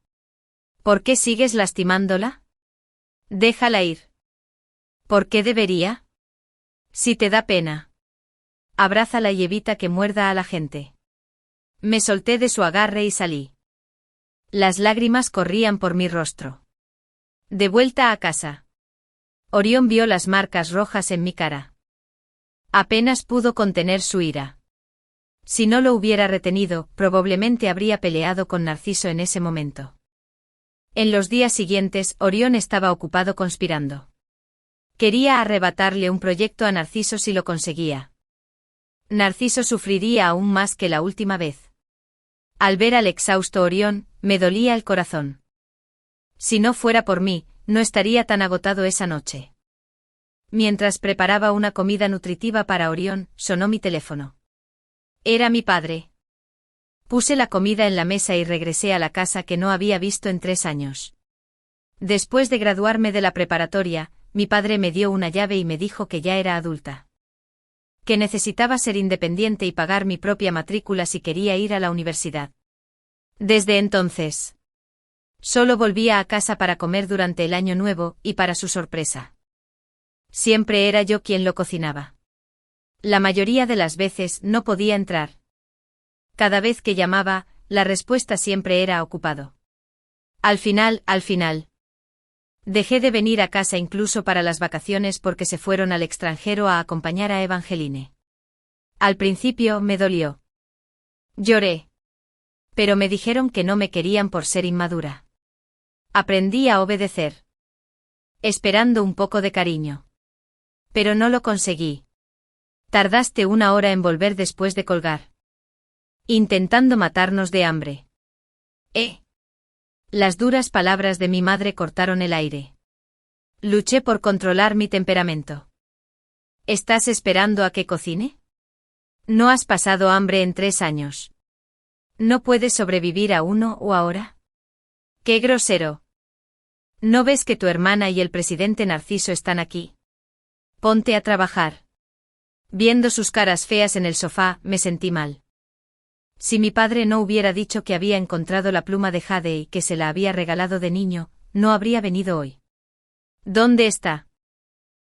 A: ¿Por qué sigues lastimándola? Déjala ir. ¿Por qué debería? Si te da pena. Abrázala y evita que muerda a la gente. Me solté de su agarre y salí. Las lágrimas corrían por mi rostro. De vuelta a casa. Orión vio las marcas rojas en mi cara. Apenas pudo contener su ira. Si no lo hubiera retenido, probablemente habría peleado con Narciso en ese momento. En los días siguientes, Orión estaba ocupado conspirando. Quería arrebatarle un proyecto a Narciso si lo conseguía. Narciso sufriría aún más que la última vez. Al ver al exhausto Orión, me dolía el corazón. Si no fuera por mí, no estaría tan agotado esa noche. Mientras preparaba una comida nutritiva para Orión, sonó mi teléfono. Era mi padre. Puse la comida en la mesa y regresé a la casa que no había visto en 3 años. Después de graduarme de la preparatoria, mi padre me dio una llave y me dijo que ya era adulta. Que necesitaba ser independiente y pagar mi propia matrícula si quería ir a la universidad. Desde entonces, solo volvía a casa para comer durante el año nuevo, y para su sorpresa, siempre era yo quien lo cocinaba. La mayoría de las veces no podía entrar. Cada vez que llamaba, la respuesta siempre era ocupado. Al final, dejé de venir a casa incluso para las vacaciones porque se fueron al extranjero a acompañar a Evangeline. Al principio me dolió. Lloré. Pero me dijeron que no me querían por ser inmadura. Aprendí a obedecer. Esperando un poco de cariño. Pero no lo conseguí. Tardaste 1 hora en volver después de colgar. Intentando matarnos de hambre. Las duras palabras de mi madre cortaron el aire. Luché por controlar mi temperamento. ¿Estás esperando a que cocine? ¿No has pasado hambre en 3 años? ¿No puedes sobrevivir a 1 o ahora? ¡Qué grosero! ¿No ves que tu hermana y el presidente Narciso están aquí? Ponte a trabajar. Viendo sus caras feas en el sofá, me sentí mal. Si mi padre no hubiera dicho que había encontrado la pluma de Jade y que se la había regalado de niño, no habría venido hoy. ¿Dónde está?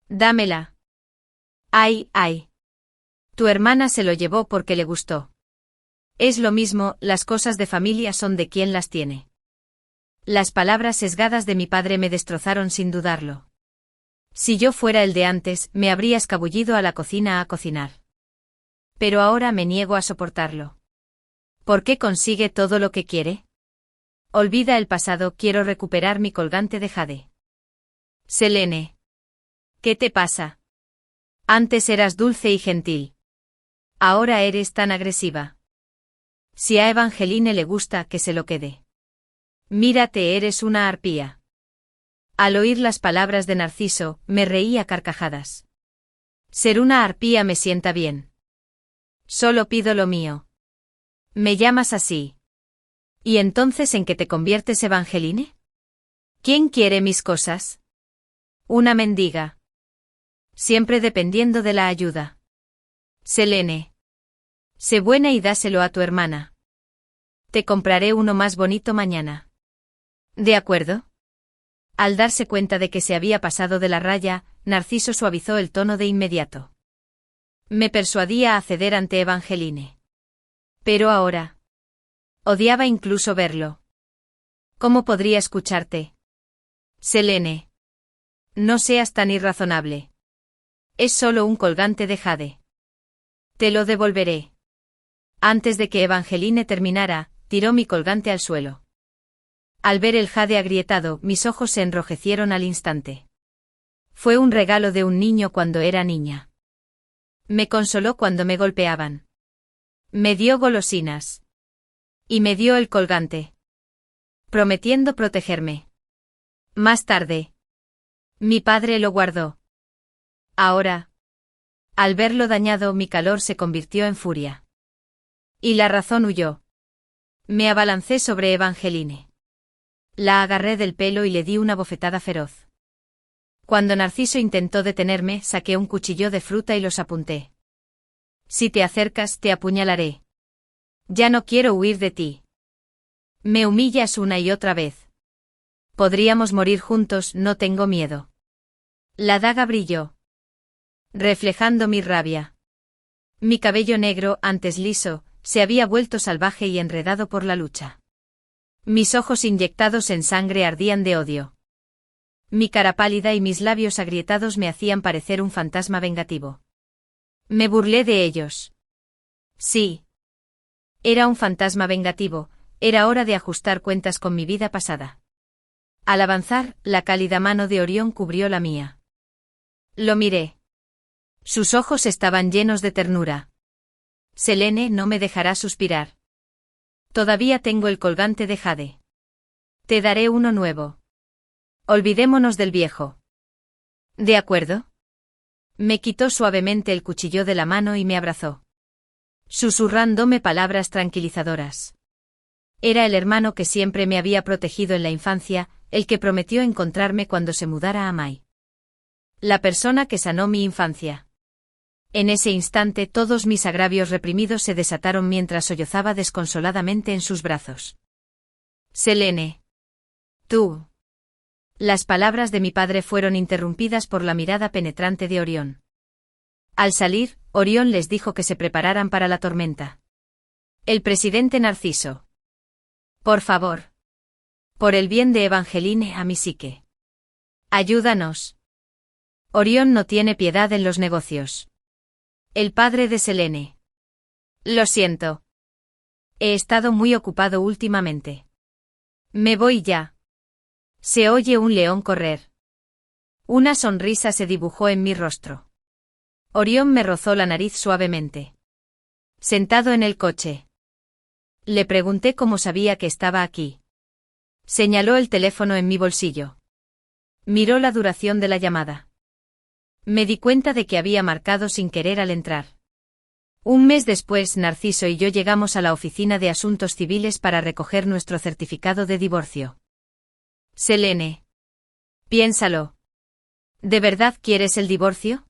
A: Dámela. ¡Ay, ay! Tu hermana se lo llevó porque le gustó. Es lo mismo, las cosas de familia son de quien las tiene. Las palabras sesgadas de mi padre me destrozaron sin dudarlo. Si yo fuera el de antes, me habría escabullido a la cocina a cocinar. Pero ahora me niego a soportarlo. ¿Por qué consigue todo lo que quiere? Olvida el pasado, quiero recuperar mi colgante de jade. Selene. ¿Qué te pasa? Antes eras dulce y gentil. Ahora eres tan agresiva. Si a Evangeline le gusta, que se lo quede. Mírate, eres una arpía. Al oír las palabras de Narciso, me reí a carcajadas. Ser una arpía me sienta bien. Solo pido lo mío. ¿Me llamas así? ¿Y entonces en qué te conviertes, Evangeline? ¿Quién quiere mis cosas? Una mendiga. Siempre dependiendo de la ayuda. Selene. Sé buena y dáselo a tu hermana. Te compraré uno más bonito mañana. ¿De acuerdo? Al darse cuenta de que se había pasado de la raya, Narciso suavizó el tono de inmediato. Me persuadía a ceder ante Evangeline. Pero ahora. Odiaba incluso verlo. ¿Cómo podría escucharte? Selene. No seas tan irrazonable. Es solo un colgante de jade. Te lo devolveré. Antes de que Evangeline terminara, tiró mi colgante al suelo. Al ver el jade agrietado, mis ojos se enrojecieron al instante. Fue un regalo de un niño cuando era niña. Me consoló cuando me golpeaban. Me dio golosinas. Y me dio el colgante. Prometiendo protegerme. Más tarde. Mi padre lo guardó. Ahora. Al verlo dañado, mi calor se convirtió en furia. Y la razón huyó. Me abalancé sobre Evangeline. La agarré del pelo y le di una bofetada feroz. Cuando Narciso intentó detenerme, saqué un cuchillo de fruta y los apunté. Si te acercas, te apuñalaré. Ya no quiero huir de ti. Me humillas una y otra vez. Podríamos morir juntos, no tengo miedo. La daga brilló, reflejando mi rabia. Mi cabello negro, antes liso, se había vuelto salvaje y enredado por la lucha. Mis ojos inyectados en sangre ardían de odio. Mi cara pálida y mis labios agrietados me hacían parecer un fantasma vengativo. Me burlé de ellos. Sí. Era un fantasma vengativo, era hora de ajustar cuentas con mi vida pasada. Al avanzar, la cálida mano de Orión cubrió la mía. Lo miré. Sus ojos estaban llenos de ternura. Selene, no me dejará suspirar. Todavía tengo el colgante de jade. Te daré uno nuevo. Olvidémonos del viejo. ¿De acuerdo? Me quitó suavemente el cuchillo de la mano y me abrazó, susurrándome palabras tranquilizadoras. Era el hermano que siempre me había protegido en la infancia, el que prometió encontrarme cuando se mudara a Mai. La persona que sanó mi infancia. En ese instante todos mis agravios reprimidos se desataron mientras sollozaba desconsoladamente en sus brazos. Selene. Tú. Las palabras de mi padre fueron interrumpidas por la mirada penetrante de Orión. Al salir, Orión les dijo que se prepararan para la tormenta. El presidente Narciso. Por favor. Por el bien de Evangeline, a mi psique. Ayúdanos. Orión no tiene piedad en los negocios. El padre de Selene. Lo siento. He estado muy ocupado últimamente. Me voy ya. Se oye un león correr. Una sonrisa se dibujó en mi rostro. Orión me rozó la nariz suavemente. Sentado en el coche. Le pregunté cómo sabía que estaba aquí. Señaló el teléfono en mi bolsillo. Miró la duración de la llamada. Me di cuenta de que había marcado sin querer al entrar. Un mes después, Narciso y yo llegamos a la oficina de Asuntos Civiles para recoger nuestro certificado de divorcio. Selene. Piénsalo. ¿De verdad quieres el divorcio?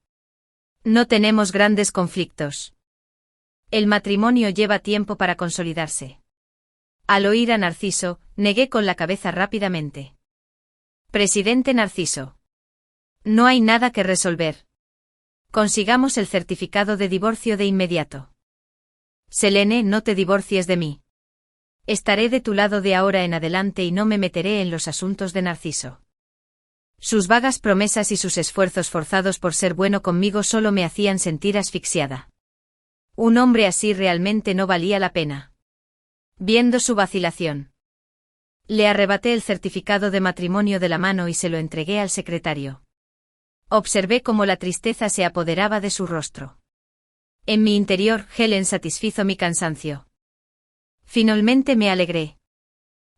A: No tenemos grandes conflictos. El matrimonio lleva tiempo para consolidarse. Al oír a Narciso, negué con la cabeza rápidamente. Presidente Narciso. No hay nada que resolver. Consigamos el certificado de divorcio de inmediato. Selene, no te divorcies de mí. Estaré de tu lado de ahora en adelante y no me meteré en los asuntos de Narciso. Sus vagas promesas y sus esfuerzos forzados por ser bueno conmigo solo me hacían sentir asfixiada. Un hombre así realmente no valía la pena. Viendo su vacilación, le arrebaté el certificado de matrimonio de la mano y se lo entregué al secretario. Observé cómo la tristeza se apoderaba de su rostro. En mi interior, Helen satisfizo mi cansancio. Finalmente me alegré.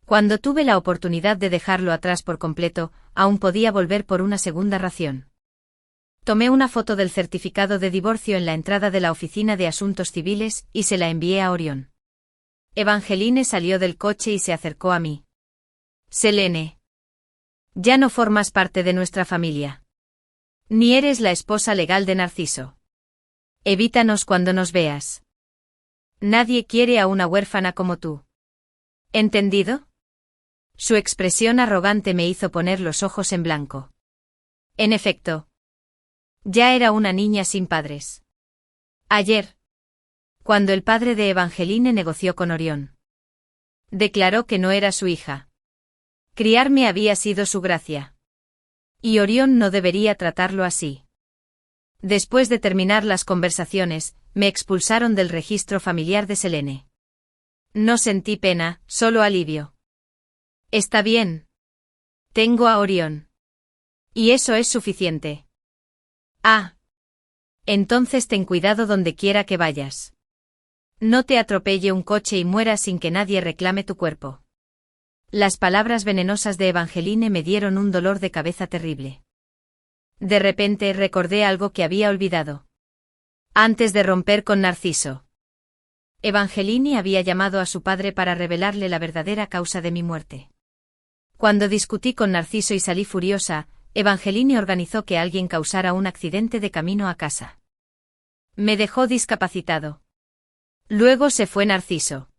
A: Cuando tuve la oportunidad de dejarlo atrás por completo, aún podía volver por una segunda ración. Tomé una foto del certificado de divorcio en la entrada de la oficina de Asuntos Civiles y se la envié a Orión. Evangeline salió del coche y se acercó a mí. Selene. Ya no formas parte de nuestra familia. Ni eres la esposa legal de Narciso. Evítanos cuando nos veas. Nadie quiere a una huérfana como tú. ¿Entendido? Su expresión arrogante me hizo poner los ojos en blanco. En efecto. Ya era una niña sin padres. Ayer, cuando el padre de Evangeline negoció con Orión, declaró que no era su hija. Criarme había sido su gracia. Y Orión no debería tratarlo así. Después de terminar las conversaciones, me expulsaron del registro familiar de Selene. No sentí pena, solo alivio. Está bien. Tengo a Orión. Y eso es suficiente. Ah. Entonces ten cuidado donde quiera que vayas. No te atropelle un coche y mueras sin que nadie reclame tu cuerpo. Las palabras venenosas de Evangeline me dieron un dolor de cabeza terrible. De repente recordé algo que había olvidado. Antes de romper con Narciso, Evangeline había llamado a su padre para revelarle la verdadera causa de mi muerte. Cuando discutí con Narciso y salí furiosa, Evangeline organizó que alguien causara un accidente de camino a casa. Me dejó discapacitado. Luego se fue Narciso.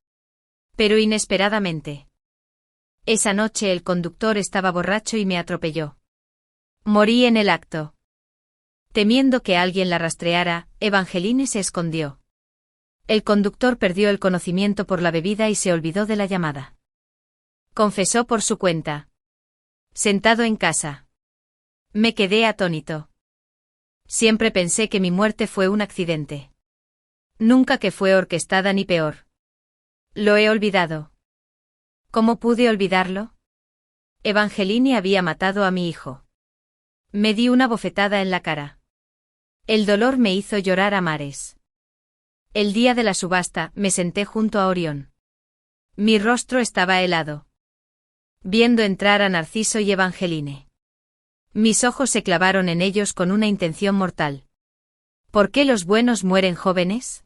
A: Pero inesperadamente. Esa noche el conductor estaba borracho y me atropelló. Morí en el acto. Temiendo que alguien la rastreara, Evangeline se escondió. El conductor perdió el conocimiento por la bebida y se olvidó de la llamada. Confesó por su cuenta. Sentado en casa. Me quedé atónito. Siempre pensé que mi muerte fue un accidente. Nunca que fue orquestada ni peor. Lo he olvidado. ¿Cómo pude olvidarlo? Evangeline había matado a mi hijo. Me di una bofetada en la cara. El dolor me hizo llorar a mares. El día de la subasta, me senté junto a Orión. Mi rostro estaba helado. Viendo entrar a Narciso y Evangeline. Mis ojos se clavaron en ellos con una intención mortal. ¿Por qué los buenos mueren jóvenes?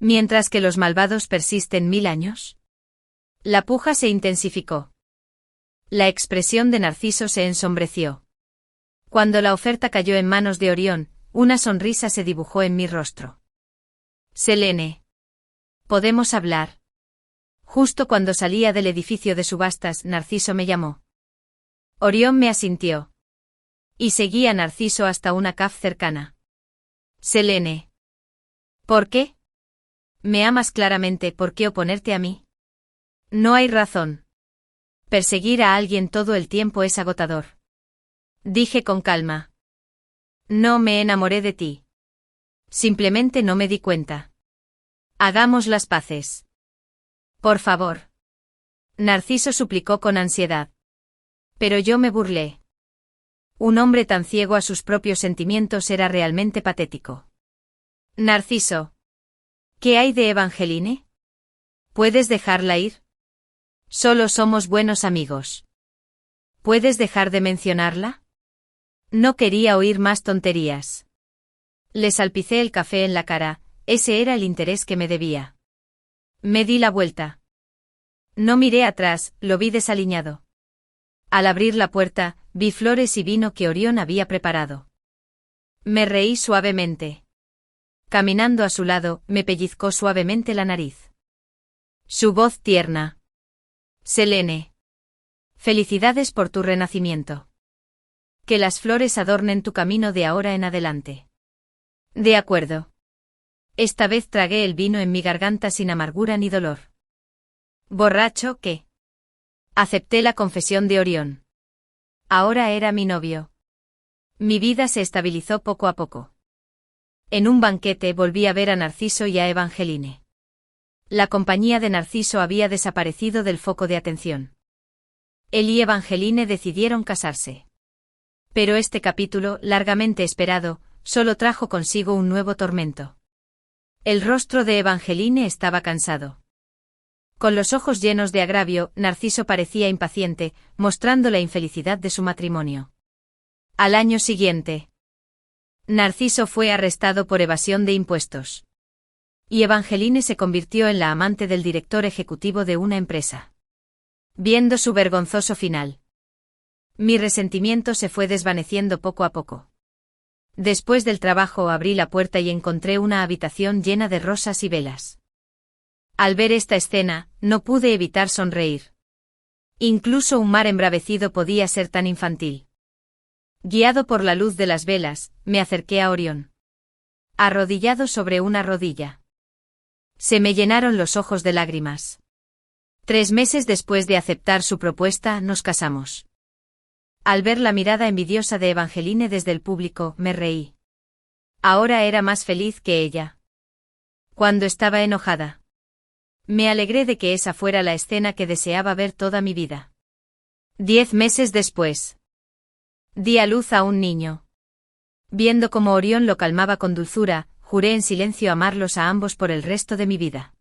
A: Mientras que los malvados persisten 1000 años. La puja se intensificó. La expresión de Narciso se ensombreció. Cuando la oferta cayó en manos de Orión, una sonrisa se dibujó en mi rostro. Selene. ¿Podemos hablar? Justo cuando salía del edificio de subastas, Narciso me llamó. Orión me asintió. Y seguí a Narciso hasta una caf cercana. Selene. ¿Por qué? ¿Me amas claramente? ¿Por qué oponerte a mí? No hay razón. Perseguir a alguien todo el tiempo es agotador. Dije con calma. No me enamoré de ti. Simplemente no me di cuenta. Hagamos las paces. Por favor. Narciso suplicó con ansiedad. Pero yo me burlé. Un hombre tan ciego a sus propios sentimientos era realmente patético. Narciso. ¿Qué hay de Evangeline? ¿Puedes dejarla ir? Solo somos buenos amigos. ¿Puedes dejar de mencionarla? No quería oír más tonterías. Le salpicé el café en la cara, ese era el interés que me debía. Me di la vuelta. No miré atrás, lo vi desaliñado. Al abrir la puerta, vi flores y vino que Orión había preparado. Me reí suavemente. Caminando a su lado, me pellizcó suavemente la nariz. Su voz tierna. Selene. Felicidades por tu renacimiento. Que las flores adornen tu camino de ahora en adelante. De acuerdo. Esta vez tragué el vino en mi garganta sin amargura ni dolor. ¿Borracho qué? Acepté la confesión de Orión. Ahora era mi novio. Mi vida se estabilizó poco a poco. En un banquete volví a ver a Narciso y a Evangeline. La compañía de Narciso había desaparecido del foco de atención. Él y Evangeline decidieron casarse. Pero este capítulo, largamente esperado, solo trajo consigo un nuevo tormento. El rostro de Evangeline estaba cansado. Con los ojos llenos de agravio, Narciso parecía impaciente, mostrando la infelicidad de su matrimonio. Al año siguiente, Narciso fue arrestado por evasión de impuestos. Y Evangeline se convirtió en la amante del director ejecutivo de una empresa. Viendo su vergonzoso final, mi resentimiento se fue desvaneciendo poco a poco. Después del trabajo abrí la puerta y encontré una habitación llena de rosas y velas. Al ver esta escena, no pude evitar sonreír. Incluso un mar embravecido podía ser tan infantil. Guiado por la luz de las velas, me acerqué a Orión. Arrodillado sobre una rodilla. Se me llenaron los ojos de lágrimas. 3 meses después de aceptar su propuesta, nos casamos. Al ver la mirada envidiosa de Evangeline desde el público, me reí. Ahora era más feliz que ella. Cuando estaba enojada, me alegré de que esa fuera la escena que deseaba ver toda mi vida. 10 meses después, di a luz a un niño. Viendo cómo Orión lo calmaba con dulzura, juré en silencio amarlos a ambos por el resto de mi vida.